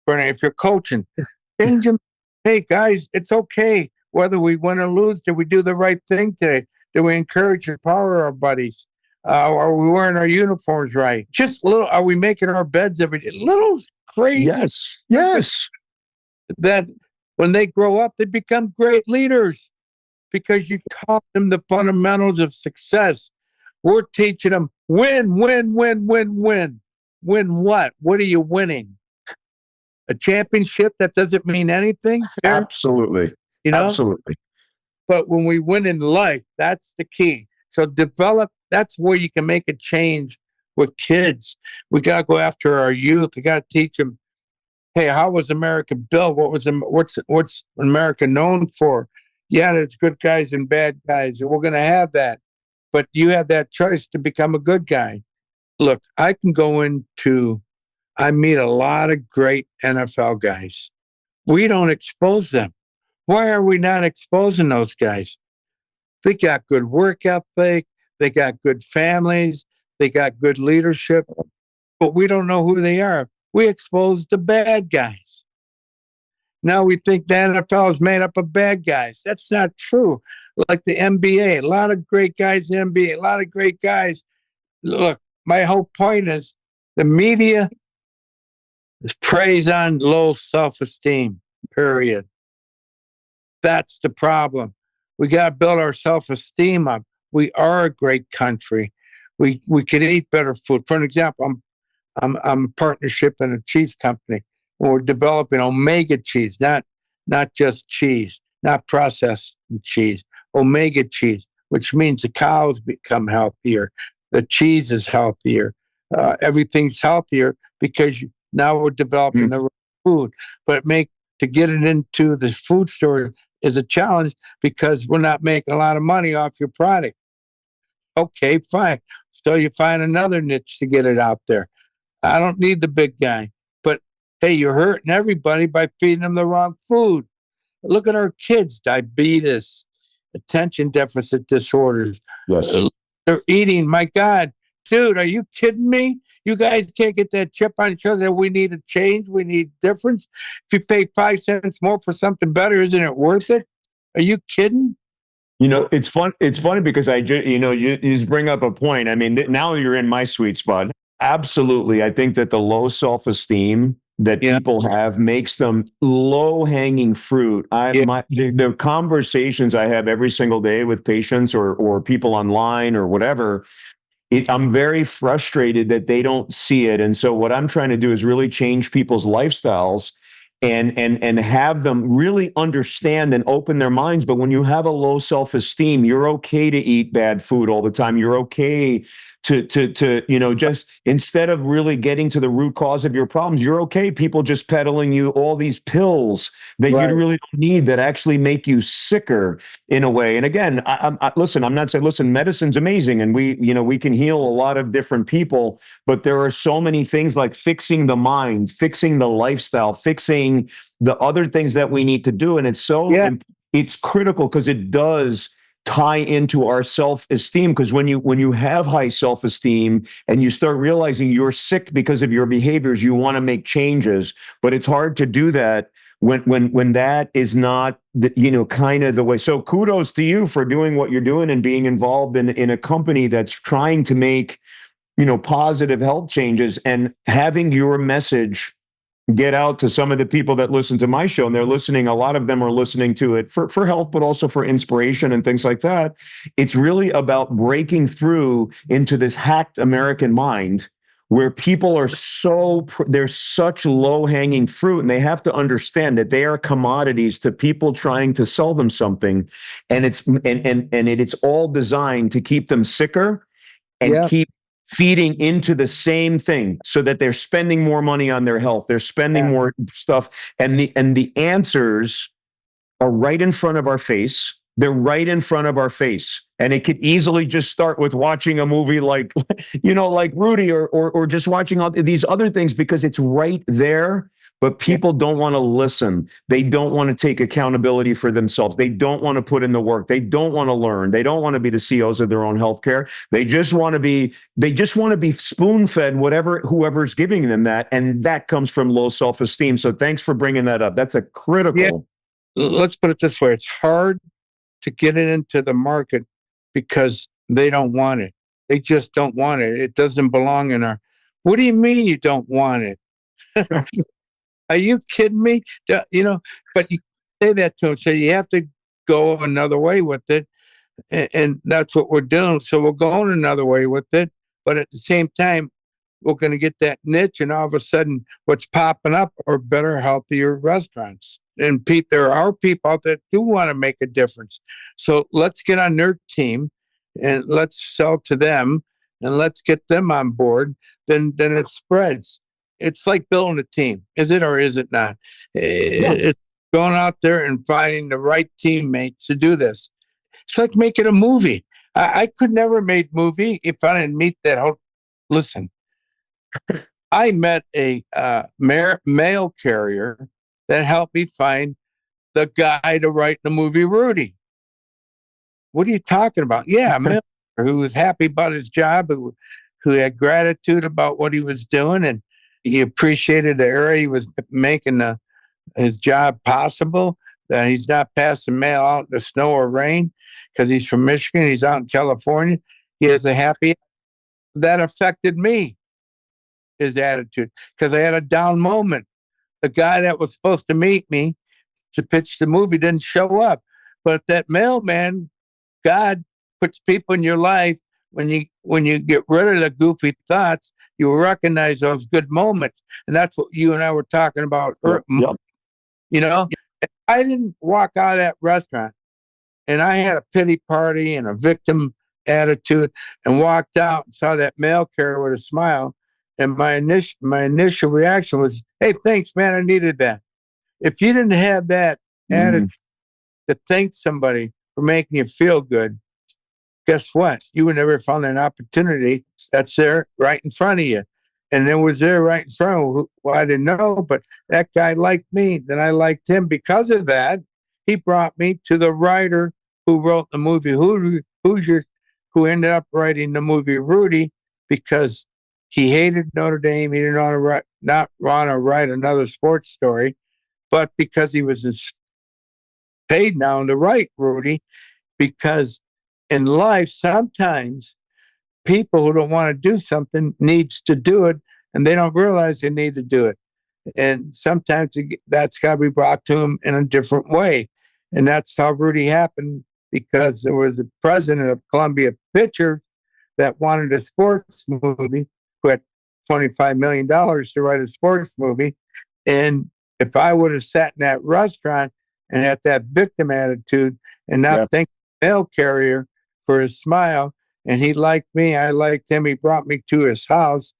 If you're coaching, change them. Hey guys, it's okay whether we win or lose. Did we do the right thing today? Did we encourage and empower our buddies? Are we wearing our uniforms right? Just little. Are we making our beds every day? Little crazy. Yes. That when they grow up, they become great leaders because you taught them the fundamentals of success. We're teaching them win. Win what? What are you winning? A championship that doesn't mean anything? Absolutely. Absolutely. But when we win in life, that's the key. So that's where you can make a change with kids. We got to go after our youth. We got to teach them, hey, how was America built? What's America known for? Yeah, there's good guys and bad guys, and we're going to have that. But you have that choice to become a good guy. Look, I meet a lot of great NFL guys. We don't expose them. Why are we not exposing those guys? They got good work ethic. They got good families. They got good leadership. But we don't know who they are. We expose the bad guys. Now we think the NFL is made up of bad guys. That's not true. Like the NBA, a lot of great guys in the NBA, a lot of great guys. Look, my whole point is The media preys on low self-esteem, period. That's the problem. We got to build our self-esteem up. We are a great country. We can eat better food. For an example, I'm a partnership in a cheese company. We're developing omega cheese, not just cheese, not processed cheese, omega cheese, which means the cows become healthier, the cheese is healthier, everything's healthier because now we're developing the right food. But to get it into the food store is a challenge because we're not making a lot of money off your product. Okay, fine. So you find another niche to get it out there. I don't need the big guy, but hey, you're hurting everybody by feeding them the wrong food. Look at our kids, diabetes, attention deficit disorders. Yes. They're eating. My God, dude, are you kidding me? You guys can't get that chip on your shoulder that we need a change. We need difference. If you pay 5 cents more for something better, isn't it worth it? Are you kidding? It's fun. It's funny because you just bring up a point. I mean, now you're in my sweet spot. Absolutely. I think that the low self-esteem that people have makes them low-hanging fruit. The conversations I have every single day with patients or people online or whatever, I'm very frustrated that they don't see it. And so what I'm trying to do is really change people's lifestyles and have them really understand and open their minds. But when you have a low self-esteem, you're okay to eat bad food all the time. You're okay to just instead of really getting to the root cause of your problems, you're okay people just peddling you all these pills that you really don't need that actually make you sicker in a way. And again, listen, I'm not saying, listen, medicine's amazing and we can heal a lot of different people, but there are so many things like fixing the mind, fixing the lifestyle, fixing the other things that we need to do. And it's critical because it does tie into our self-esteem, because when you have high self-esteem and you start realizing you're sick because of your behaviors, you want to make changes, but it's hard to do that when that is not kind of the way. So kudos to you for doing what you're doing and being involved in a company that's trying to make positive health changes and having your message get out to some of the people that listen to my show. And they're listening, a lot of them are listening to it for health, but also for inspiration and things like that. It's really about breaking through into this hacked American mind where people are there's such low-hanging fruit, and they have to understand that they are commodities to people trying to sell them something. And it's all designed to keep them sicker and keep feeding into the same thing so that they're spending more money on their health. They're spending more stuff. And the answers are right in front of our face. They're right in front of our face. And it could easily just start with watching a movie like Rudy or just watching all these other things because it's right there. But people don't want to listen. They don't want to take accountability for themselves. They don't want to put in the work. They don't want to learn. They don't want to be the CEOs of their own healthcare. They just want to be spoon-fed whoever's giving them that. And that comes from low self-esteem. So thanks for bringing that up. That's a critical. Yeah. Let's put it this way. It's hard to get it into the market because they don't want it. They just don't want it. It doesn't belong in our. What do you mean you don't want it? Are you kidding me? But you say that to them. So you have to go another way with it. And that's what we're doing. So we're going another way with it. But at the same time, we're going to get that niche. And all of a sudden, what's popping up are better, healthier restaurants. And there are people out that do want to make a difference. So let's get on their team and let's sell to them and let's get them on board. Then it spreads. It's like building a team. Is it or is it not? It's going out there and finding the right teammates to do this. It's like making a movie. I could never make a movie if I didn't meet that whole. Listen, I met a mail carrier that helped me find the guy to write the movie Rudy. What are you talking about? Yeah, a mail carrier who was happy about his job, who had gratitude about what he was doing, and he appreciated the area he was making his job possible, that he's not passing mail out in the snow or rain because he's from Michigan. He's out in California. He has a happy. That affected me. his attitude because I had a down moment. The guy that was supposed to meet me to pitch the movie didn't show up. But that mailman, God puts people in your life when you get rid of the goofy thoughts, you recognize those good moments. And that's what you and I were talking about. Yep. You know, I didn't walk out of that restaurant and I had a pity party and a victim attitude and walked out and saw that mail carrier with a smile. And my initial reaction was, hey, thanks, man. I needed that. If you didn't have that attitude to thank somebody for making you feel good, guess what? You would never found an opportunity that's there right in front of you. And it was there right in front of me. Well, I didn't know, but that guy liked me. Then I liked him because of that. He brought me to the writer who wrote the movie Hoosiers, who ended up writing the movie Rudy because he hated Notre Dame. He didn't not want to write another sports story, but because he was paid now to write Rudy, because in life, sometimes people who don't want to do something needs to do it, and they don't realize they need to do it. And sometimes that's got to be brought to them in a different way. And that's how Rudy happened, because there was a president of Columbia Pictures that wanted a sports movie, who had $25 million to write a sports movie. And if I would have sat in that restaurant and had that victim attitude and not thank the mail carrier for his smile, and he liked me, I liked him, he brought me to his house.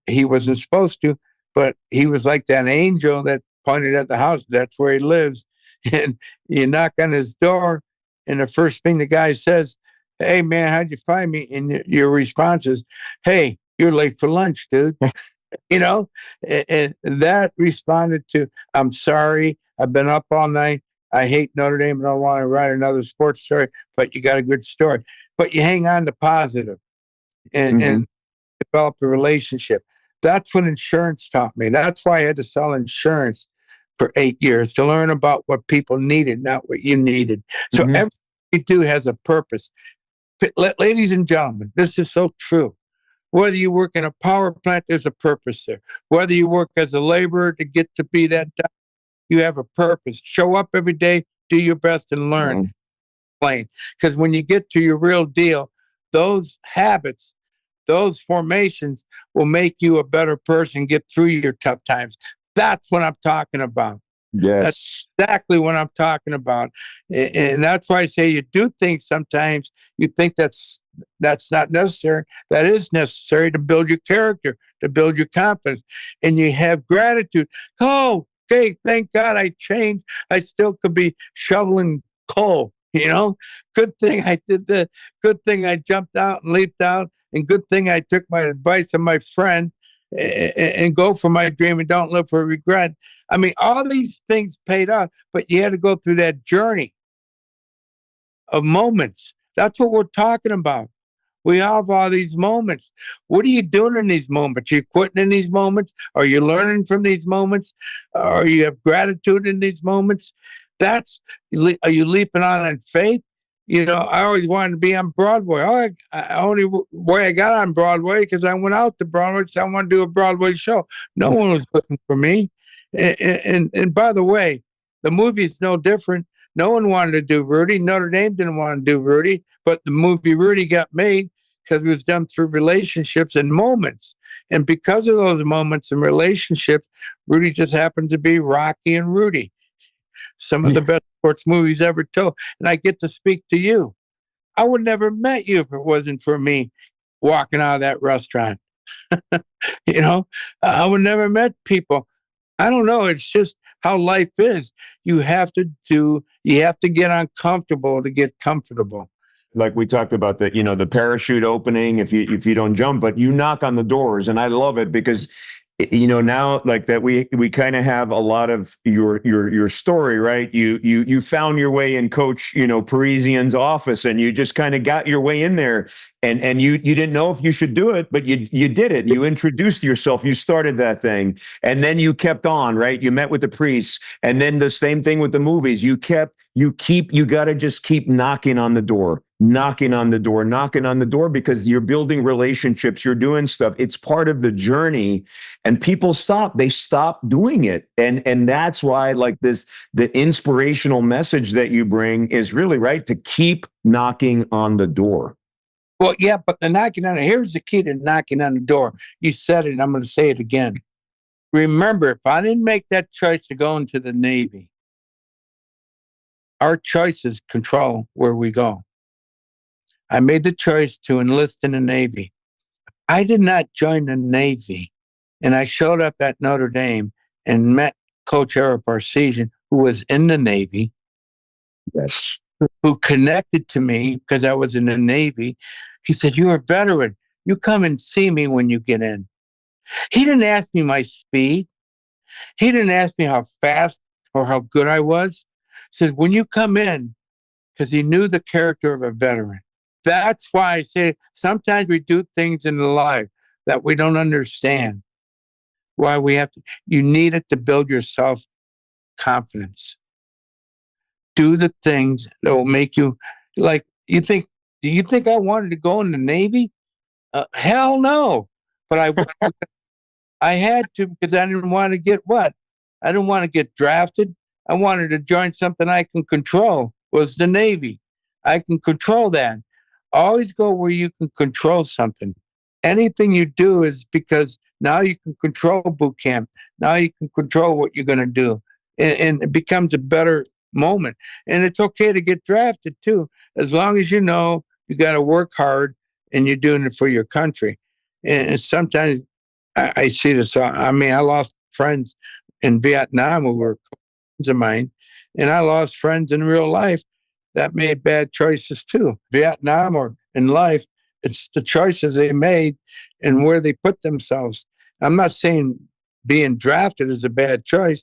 He wasn't supposed to, but he was like that angel that pointed at the house. That's where he lives. And you knock on his door, and the first thing the guy says, hey, man, how'd you find me? And your response is, hey, you're late for lunch, dude. You know, and that responded to, I'm sorry, I've been up all night. I hate Notre Dame and I don't want to write another sports story, but you got a good story. But you hang on to positive and develop a relationship. That's what insurance taught me. That's why I had to sell insurance for 8 years, to learn about what people needed, not what you needed. So everything you do has a purpose. Ladies and gentlemen, this is so true. Whether you work in a power plant, there's a purpose there. Whether you work as a laborer to get to be that job, you have a purpose. Show up every day, do your best, and learn. Plain. Because when you get to your real deal, those habits, those formations will make you a better person, get through your tough times. That's what I'm talking about. Yes. That's exactly what I'm talking about. And that's why I say you do things sometimes you think that's not necessary. That is necessary to build your character, to build your confidence. And you have gratitude. Oh, okay, thank God I changed. I still could be shoveling coal, you know? Good thing I did that. Good thing I jumped out and leaped out. And good thing I took my advice of my friend and go for my dream and don't live for regret. I mean, all these things paid off, but you had to go through that journey of moments. That's what we're talking about. We have all these moments. What are you doing in these moments? Are you quitting in these moments? Are you learning from these moments? Are you have gratitude in these moments? Are you leaping on in faith? You know, I always wanted to be on Broadway. Only way I got on Broadway because I went out to Broadway, so I wanted to do a Broadway show. No one was looking for me. And by the way, the movie is no different. No one wanted to do Rudy. Notre Dame didn't want to do Rudy, but the movie Rudy got made because it was done through relationships and moments. And because of those moments and relationships, Rudy just happened to be Rocky and Rudy, some of the best sports movies ever told. And I get to speak to you. I would never met you if it wasn't for me walking out of that restaurant. You know, I would never met people. I don't know. It's just how life is. You have to get uncomfortable to get comfortable. Like we talked about the parachute opening, if you don't jump, but you knock on the doors. And I love it because, now like that, we kind of have a lot of your story, right? You found your way in Coach, Parisian's office, and you just kind of got your way in there, and you didn't know if you should do it, but you did it. You introduced yourself, you started that thing, and then you kept on, right? You met with the priests, and then the same thing with the movies. You got to just keep knocking on the door. knocking on the door, because you're building relationships, you're doing stuff. It's part of the journey, and people they stop doing it. And that's why, like, the inspirational message that you bring is really right, to keep knocking on the door. Well, yeah, but here's the key to knocking on the door. You said it, and I'm going to say it again. Remember, if I didn't make that choice to go into the Navy, our choices control where we go. I made the choice to enlist in the Navy. I did not join the Navy, and I showed up at Notre Dame and met Coach Eric Barsesian, who was in the Navy. Yes. Who connected to me because I was in the Navy. He said, "You're a veteran. You come and see me when you get in." He didn't ask me my speed. He didn't ask me how fast or how good I was. He said, "When you come in," because he knew the character of a veteran. That's why I say sometimes we do things in life that we don't understand. Why you need it to build your self-confidence. Do the things that will make you, like, do you think I wanted to go in the Navy? Hell no. But I had to, because I didn't want to get what? I didn't want to get drafted. I wanted to join something I can control, was the Navy. I can control that. Always go where you can control something. Anything you do is because now you can control boot camp. Now you can control what you're going to do. And it becomes a better moment. And it's okay to get drafted too, as long as you know you got to work hard and you're doing it for your country. And sometimes I see this. I mean, I lost friends in Vietnam who were friends of mine, and I lost friends in real life that made bad choices too. Vietnam or in life, it's the choices they made and where they put themselves. I'm not saying being drafted is a bad choice.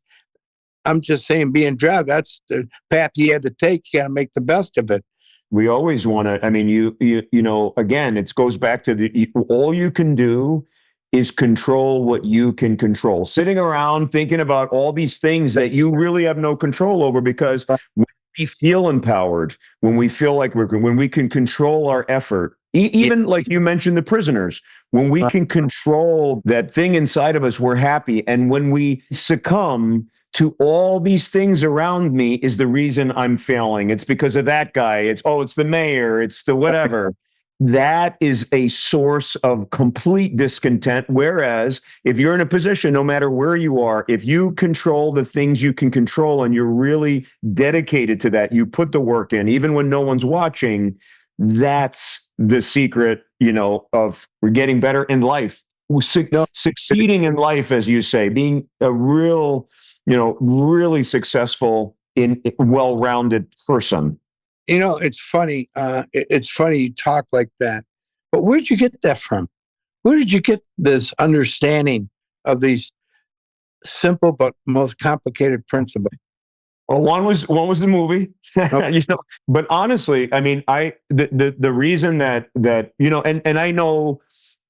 I'm just saying being drafted, that's the path you had to take. You got to make the best of it. We always want to, I mean, you know, again, it goes back to all you can do is control what you can control. Sitting around thinking about all these things that you really have no control over, because when we feel empowered, when we feel like when we can control our effort, even like you mentioned, the prisoners, when we can control that thing inside of us, we're happy. And when we succumb to all these things around me is the reason I'm failing. It's because of that guy. It's the mayor. It's the whatever. That is a source of complete discontent. Whereas if you're in a position, no matter where you are, if you control the things you can control and you're really dedicated to that, you put the work in, even when no one's watching, that's the secret, of we're getting better in life. Succeeding in life, as you say, being a real, really successful well-rounded person. It's funny. It's funny you talk like that. But where'd you get that from? Where did you get this understanding of these simple but most complicated principles? Well, one was the movie, Okay. But honestly, I mean, the reason that and I know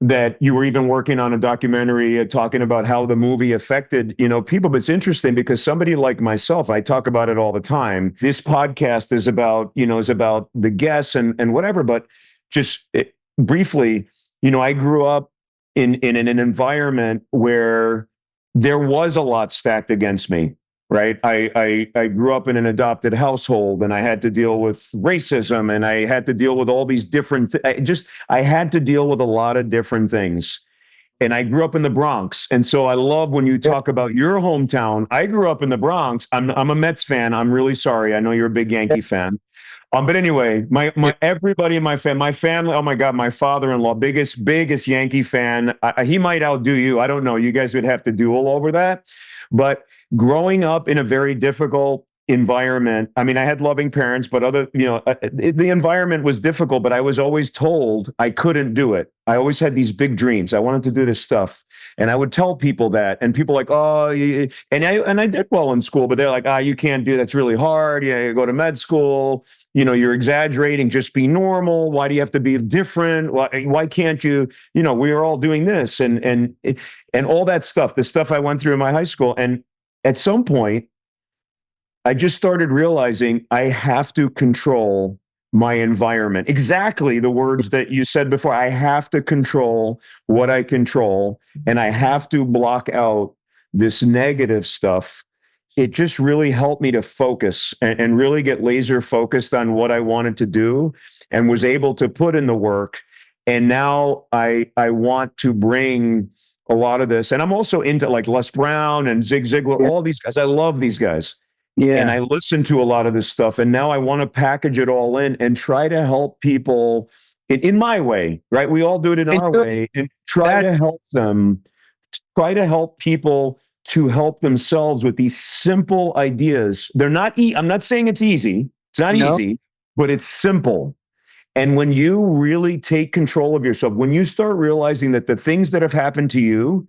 that you were even working on a documentary talking about how the movie affected, people. But it's interesting because somebody like myself, I talk about it all the time. This podcast is about the guests and whatever. But just briefly, I grew up in an environment where there was a lot stacked against me. Right. I grew up in an adopted household, and I had to deal with racism, and I had to deal with all these different I had to deal with a lot of different things. And I grew up in the Bronx. And so I love when you talk about your hometown. I grew up in the Bronx. I'm a Mets fan. I'm really sorry. I know you're a big Yankee fan. But anyway, my everybody in my family, oh my God, my father-in-law, biggest Yankee fan. He might outdo you. I don't know. You guys would have to duel over that. But growing up in a very difficult environment, I mean, I had loving parents, but the environment was difficult, but I was always told I couldn't do it. I always had these big dreams. I wanted to do this stuff. And I would tell people that, and people like, and I did well in school, but they're like, you can't do that's really hard. Yeah, you go to med school, you're exaggerating, just be normal. Why do you have to be different? Why can't you, we are all doing this and all that stuff, the stuff I went through in my high school. And at some point, I just started realizing I have to control my environment. Exactly the words that you said before. I have to control what I control, and I have to block out this negative stuff. It just really helped me to focus and really get laser focused on what I wanted to do, and was able to put in the work. And now I want to bring a lot of this. And I'm also into like Les Brown and Zig Ziglar, Yeah. all these guys. I love these guys. And Yeah. I listen to a lot of this stuff. And now I want to package it all in and try to help people in my way, right? We all do it in And our you- way, and try that- to help them, try to help people to help themselves with these simple ideas. They're not, I'm not saying it's easy. It's not No. easy, but it's simple. And when you really take control of yourself, when you start realizing that the things that have happened to you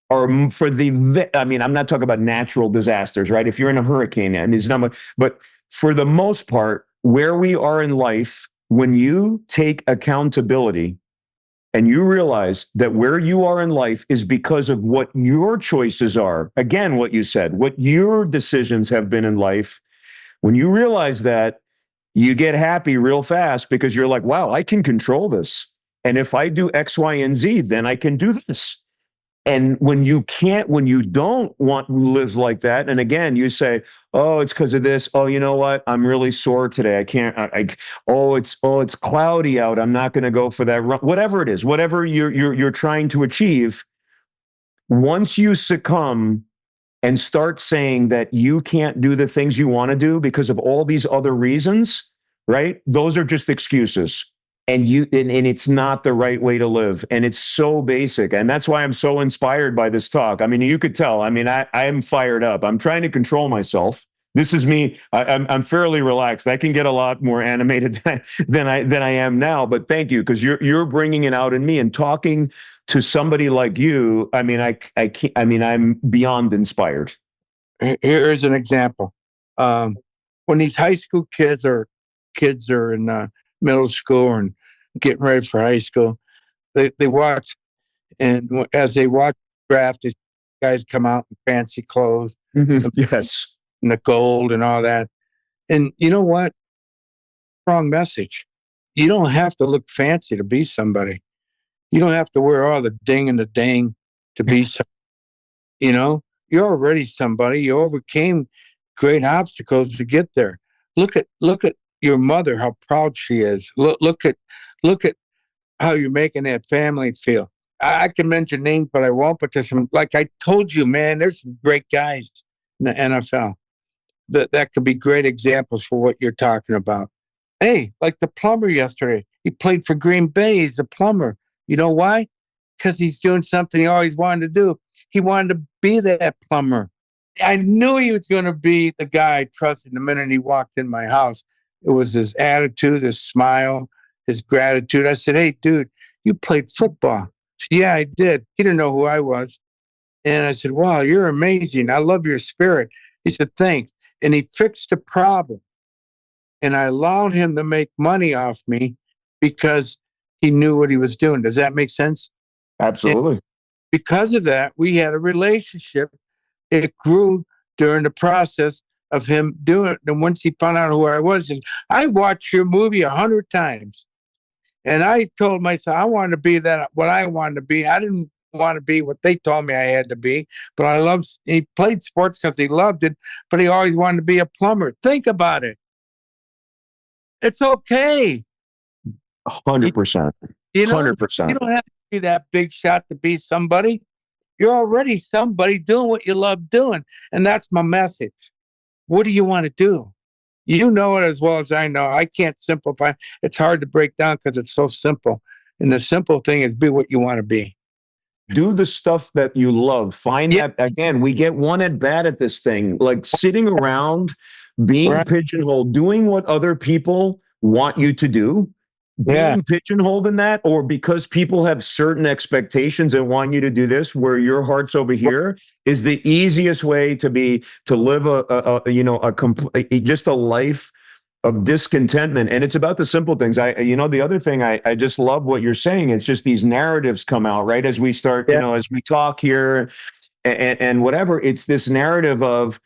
are for the, I mean, I'm not talking about natural disasters, right? If you're in a hurricane, and it's not much, but for the most part, where we are in life, when you take accountability and you realize that where you are in life is because of what your choices are, again, what you said, what your decisions have been in life, when you realize that, you get happy real fast because you're like, wow, I can control this. And if I do X, Y, and Z, then I can do this. And when you can't, when you don't want to live like that, and again, you say, oh, it's because of this. Oh, you know what? I'm really sore today. I can't, it's cloudy out. I'm not going to go for that run. Whatever it is, whatever you're trying to achieve, once you succumb and start saying that you can't do the things you want to do because of all these other reasons, right? Those are just excuses. And it's not the right way to live. And it's so basic. And that's why I'm so inspired by this talk. I mean, you could tell, I mean, I am fired up. I'm trying to control myself. This is me. I'm fairly relaxed. I can get a lot more animated than I am now. But thank you, because you're bringing it out in me, and talking to somebody like you. I mean, I can't, I mean, I'm beyond inspired. Here's an example. When these high school kids are in middle school and getting ready for high school, they watch, and as they watch draft, these guys come out in fancy clothes, Yes. and the gold and all that. And you know what? Wrong message. You don't have to look fancy to be somebody. You don't have to wear all the ding and the dang to be somebody. You know, you're already somebody. You overcame great obstacles to get there. Look at your mother, how proud she is. Look at how you're making that family feel. I can mention names, but I won't. But there's some, like I told you, man, there's some great guys in the NFL that could be great examples for what you're talking about. Hey, like the plumber yesterday, he played for Green Bay. He's a plumber. You know why? Because he's doing something he always wanted to do. He wanted to be that plumber. I knew he was going to be the guy I trusted the minute he walked in my house. It was his attitude, his smile, his gratitude. I said, hey, dude, you played football. Yeah, I did. He didn't know who I was. And I said, wow, you're amazing. I love your spirit. He said, thanks. And he fixed the problem. And I allowed him to make money off me because he knew what he was doing. Does that make sense? Absolutely. And because of that, we had a relationship. It grew during the process of him doing it. And once he found out who I was, and I watched your movie 100 times. And I told myself I wanted to be that, what I wanted to be. I didn't want to be what they told me I had to be. But I loved, he played sports because he loved it, but he always wanted to be a plumber. Think about it. It's okay. 100%. You know, 100%. you don't have to be that big shot to be somebody. You're already somebody doing what you love doing. And that's my message. What do you want to do? You know it as well as I know. I can't simplify. It's hard to break down because it's so simple. And the simple thing is be what you want to be. Do the stuff that you love. Find that, again, we get one at bat at this thing, like sitting around, being pigeonholed, doing what other people want you to do, being pigeonholed in that, or because people have certain expectations and want you to do this where your heart's over here, is the easiest way to live just a life of discontentment. And it's about the simple things. The other thing, I just love what you're saying. It's just these narratives come out, right? As we start, as we talk here and whatever, it's this narrative of,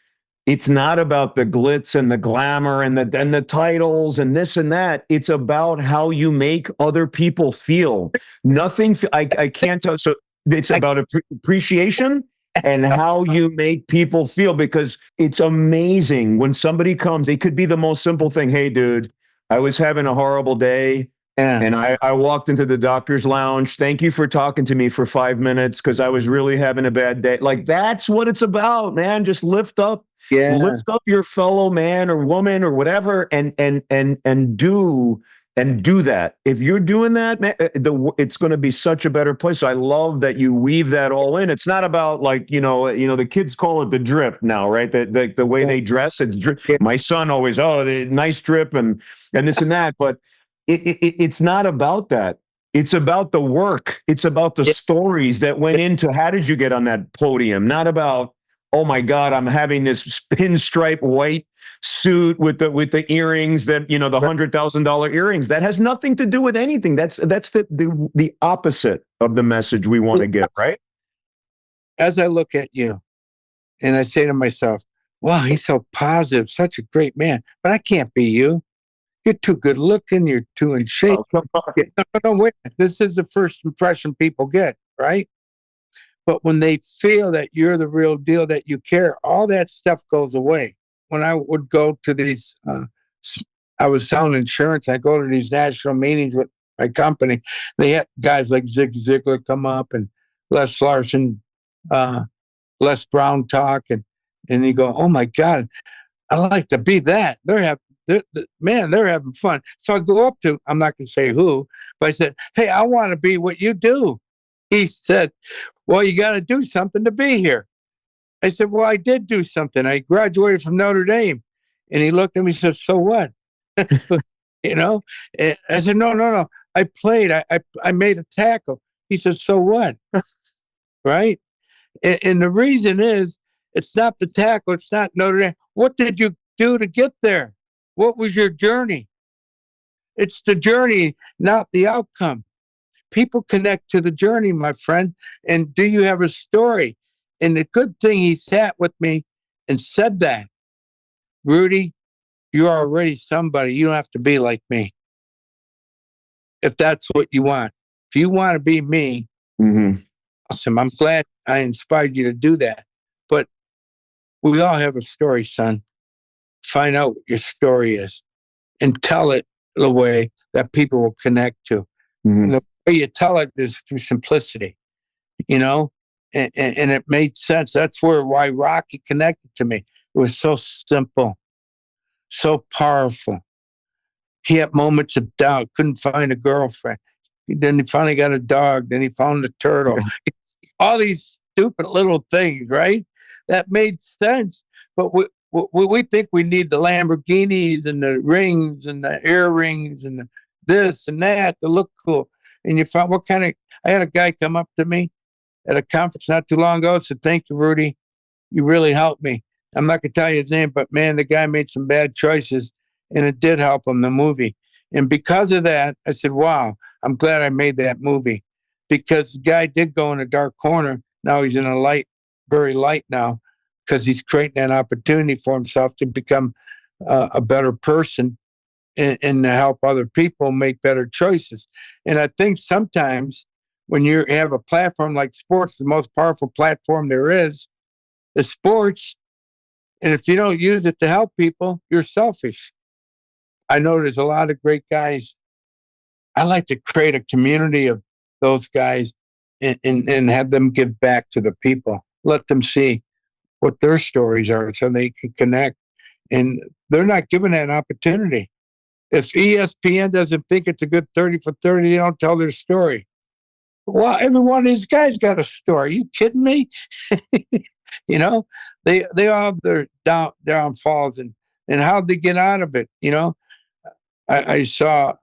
It's not about the glitz and the glamour and the titles and this and that. It's about how you make other people feel. Nothing. I can't tell. So it's about appreciation and how you make people feel, because it's amazing when somebody comes. It could be the most simple thing. Hey, dude, I was having a horrible day. Yeah. And I walked into the doctor's lounge. Thank you for talking to me for 5 minutes, because I was really having a bad day. Like, that's what it's about, man. Just lift up your fellow man or woman or whatever, and do that. If you're doing that, man, it's going to be such a better place. So I love that you weave that all in. It's not about, like, the kids call it the drip now, right? The way they dress, it's drip. My son always, the nice drip and this and that, but it's not about that. It's about the work. It's about the stories that went into how did you get on that podium? Not about, oh my God, I'm having this pinstripe white suit with the earrings that, the $100,000 earrings. That has nothing to do with anything. That's the opposite of the message we want to get, right? As I look at you and I say to myself, wow, he's so positive, such a great man, but I can't be you. You're too good looking. You're too in shape. Oh, come on. No, wait. This is the first impression people get, right? But when they feel that you're the real deal, that you care, all that stuff goes away. When I would go to these, I was selling insurance. I go to these national meetings with my company. They had guys like Zig Ziglar come up and Les Larson, Les Brown talk, and you go, oh my God, I like to be that. They're having fun. So I go up to, I'm not going to say who, but I said, hey, I want to be what you do. He said, well, you got to do something to be here. I said, well, I did do something. I graduated from Notre Dame. And he looked at me and said, so what? And I said, no. I played. I made a tackle. He said, so what? Right? And the reason is, it's not the tackle. It's not Notre Dame. What did you do to get there? What was your journey? It's the journey, not the outcome. People connect to the journey, my friend. And do you have a story? And the good thing, he sat with me and said that, Rudy, you're already somebody. You don't have to be like me. If that's what you want. If you want to be me, awesome. I'm glad I inspired you to do that. But we all have a story, son. Find out what your story is and tell it the way that people will connect to. And the way you tell it is through simplicity, and it made sense. That's why Rocky connected to me. It was so simple, so powerful. He had moments of doubt, couldn't find a girlfriend. Then he finally got a dog. Then he found a turtle. All these stupid little things, right? That made sense. But we think we need the Lamborghinis and the rings and the earrings and this and that to look cool. And you found I had a guy come up to me at a conference not too long ago and said, thank you, Rudy. You really helped me. I'm not going to tell you his name, but man, the guy made some bad choices and it did help him, the movie. And because of that, I said, wow, I'm glad I made that movie, because the guy did go in a dark corner. Now he's in a light, very light now, because he's creating an opportunity for himself to become a better person and to help other people make better choices. And I think sometimes when you have a platform like sports, the most powerful platform there is sports. And if you don't use it to help people, you're selfish. I know there's a lot of great guys. I like to create a community of those guys and have them give back to the people. Let them see what their stories are so they can connect. And they're not given that opportunity. If ESPN doesn't think it's a good 30 for 30, they don't tell their story. Well, every one of these guys got a story. Are you kidding me? They all have their downfalls and how'd they get out of it? I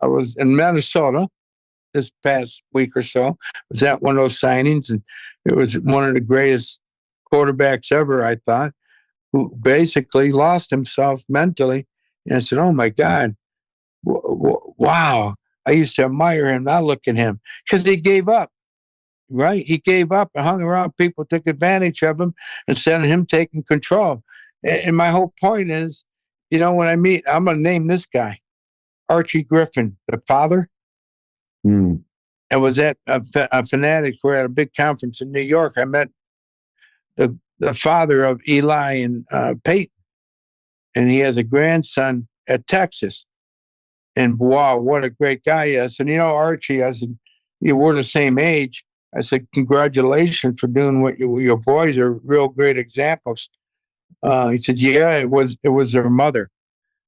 was in Minnesota this past week or so. I was at one of those signings, and it was one of the greatest quarterbacks ever, I thought, who basically lost himself mentally. And I said, oh my God, wow. I used to admire him. Now look at him, because he gave up, right? He gave up and hung around people, took advantage of him instead of him taking control. And my whole point is, when I meet, I'm going to name this guy, Archie Griffin, the father. Mm. I was at a Fanatics. We're at a big conference in New York. I met the father of Eli and Peyton, and he has a grandson at Texas. And wow, what a great guy he is. And Archie, I said, we're the same age. I said, congratulations for doing what your boys are real great examples. He said, yeah, it was their mother.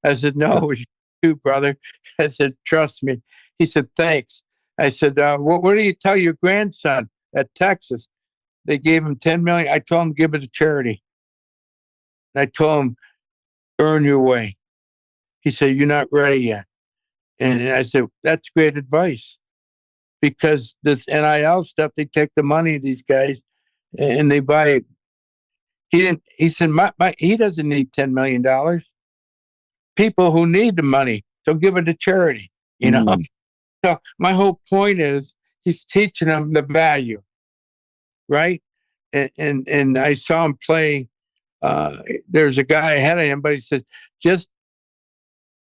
I said, no, it was you, brother. I said, trust me. He said, thanks. I said, what do you tell your grandson at Texas? They gave him 10 million. I told him, give it to charity. I told him, earn your way. He said, you're not ready yet. And I said, that's great advice, because this NIL stuff, they take the money of these guys and they buy it. He said, he doesn't need $10 million. People who need the money, so give it to charity, Mm. So my whole point is he's teaching them the value, right? And I saw him play. There's a guy ahead of him, but he said, just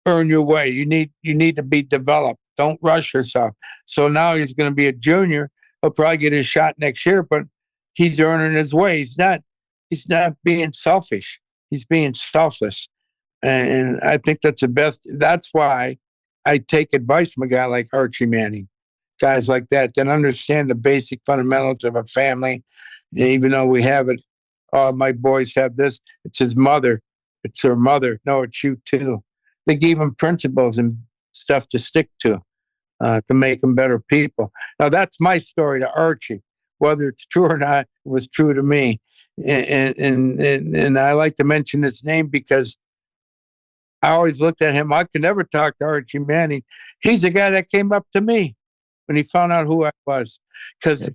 earn your way. You need to be developed. Don't rush yourself. So now he's going to be a junior. He'll probably get his shot next year, but he's earning his way. He's not being selfish. He's being selfless. And I think that's the best. That's why I take advice from a guy like Archie Manning, guys like that understand the basic fundamentals of a family. And even though we have it, all my boys have this. It's his mother. It's her mother. No, it's you too. They gave him principles and stuff to stick to make them better people. Now that's my story to Archie. Whether it's true or not, it was true to me. And I like to mention his name because I always looked at him. I could never talk to Archie Manning. He's the guy that came up to me when he found out who I was. Because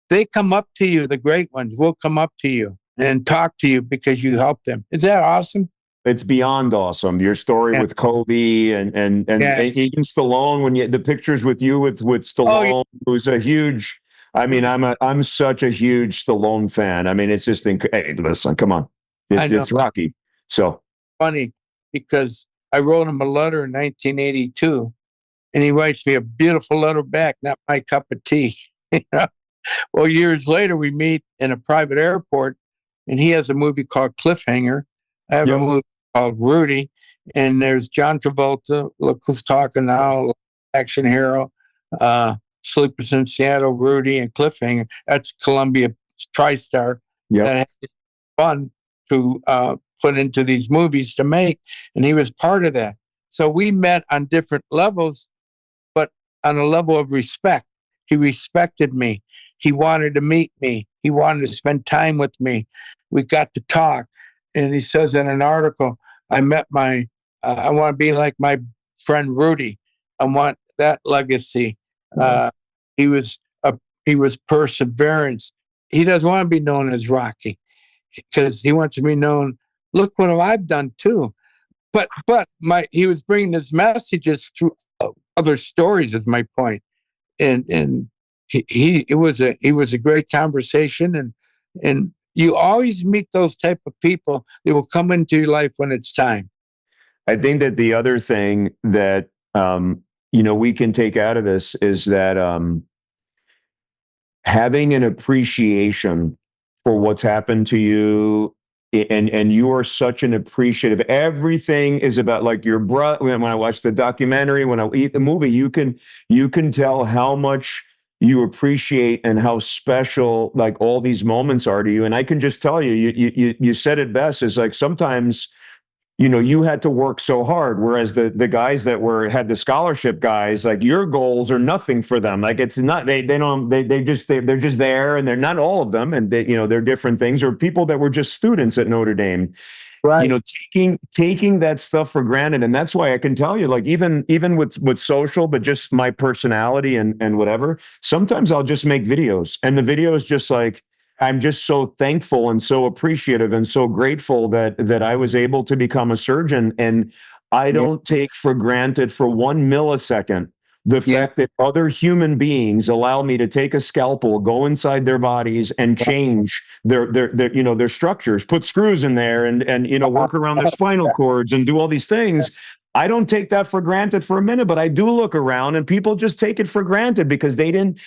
they come up to you, the great ones will come up to you and talk to you because you helped them. Is that awesome? It's beyond awesome. Your story with Kobe and even Stallone, when the pictures with you with Stallone, who's a huge. I mean, I'm such a huge Stallone fan. I mean, it's just hey, listen, come on, it's Rocky. So funny because I wrote him a letter in 1982, and he writes me a beautiful letter back. Not my cup of tea. Well, years later, we meet in a private airport, and he has a movie called Cliffhanger. I have a movie called Rudy, and there's John Travolta. Look who's talking now, action hero. Sleepers in Seattle, Rudy, and Cliffhanger. That's Columbia TriStar. That had fun to put into these movies to make, and he was part of that. So we met on different levels, but on a level of respect. He respected me. He wanted to meet me. He wanted to spend time with me. We got to talk. And he says in an article, I want to be like my friend Rudy. I want that legacy. He was perseverance. He doesn't want to be known as Rocky because he wants to be known. Look what I've done too. But he was bringing his messages through other stories. Is my point. And it was a great conversation. And you always meet those type of people. They will come into your life when it's time. I think that the other thing that we can take out of this is that having an appreciation for what's happened to you, and you are such an appreciative. Everything is about, like, your brother. When I watch the documentary, when I eat the movie, you can tell how much you appreciate and how special, like, all these moments are to you. And I can just tell you said it best. Is like, sometimes you had to work so hard, whereas the guys that had the scholarship guys, like, your goals are nothing for them. Like, it's not, they're just there, and they're not all of them, and they're different things, or people that were just students at Notre Dame. Right. Taking that stuff for granted. And that's why I can tell you, like, even with social, but just my personality and whatever, sometimes I'll just make videos, and the video is just like, I'm just so thankful and so appreciative and so grateful that I was able to become a surgeon. And I don't take for granted for 1 millisecond The fact that other human beings allow me to take a scalpel, go inside their bodies and change their structures, put screws in there and work around their spinal cords and do all these things. I don't take that for granted for a minute, but I do look around and people just take it for granted because they didn't.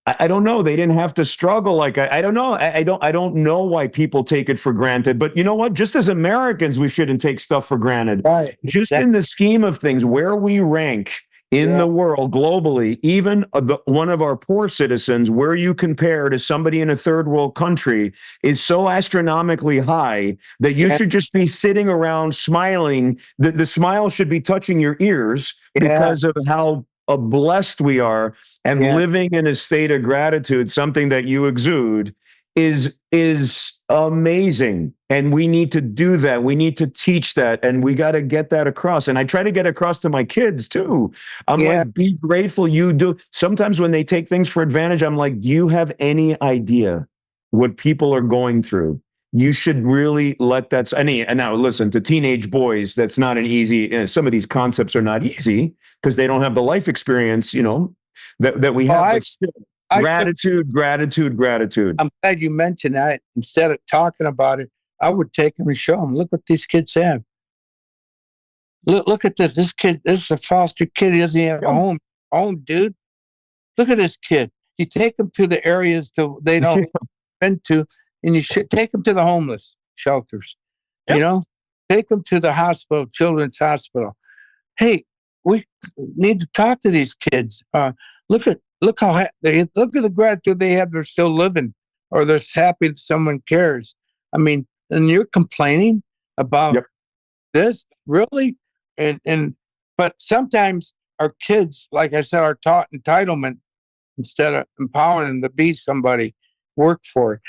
I don't know. They didn't have to struggle. Like, I don't know. I don't know why people take it for granted. But you know what? Just as Americans, we shouldn't take stuff for granted. Right. Just in the scheme of things, where we rank in the world globally, even one of our poor citizens, where you compare to somebody in a third world country, is so astronomically high that you should just be sitting around smiling. The smile should be touching your ears because of how blessed we are, and living in a state of gratitude, something that you exude, is amazing. And we need to do that. We need to teach that, and we got to get that across. And I try to get across to my kids too. I'm like, be grateful you do. Sometimes when they take things for advantage, I'm like, do you have any idea what people are going through? You should really let that. And now listen, to teenage boys, that's not an easy. Some of these concepts are not easy because they don't have the life experience, that we have. But still, gratitude. I'm glad you mentioned that. Instead of talking about it, I would take them and show them. Look what these kids have. Look at this. This kid. This is a foster kid. He doesn't have a home, dude. Look at this kid. You take them to the areas they don't been to. And you should take them to the homeless shelters, take them to the hospital, children's hospital. Hey, we need to talk to these kids. Look at the gratitude they have. They're still living, or they're happy that someone cares. I mean, and you're complaining about this, really? But sometimes our kids, like I said, are taught entitlement instead of empowering them to be somebody, work for it.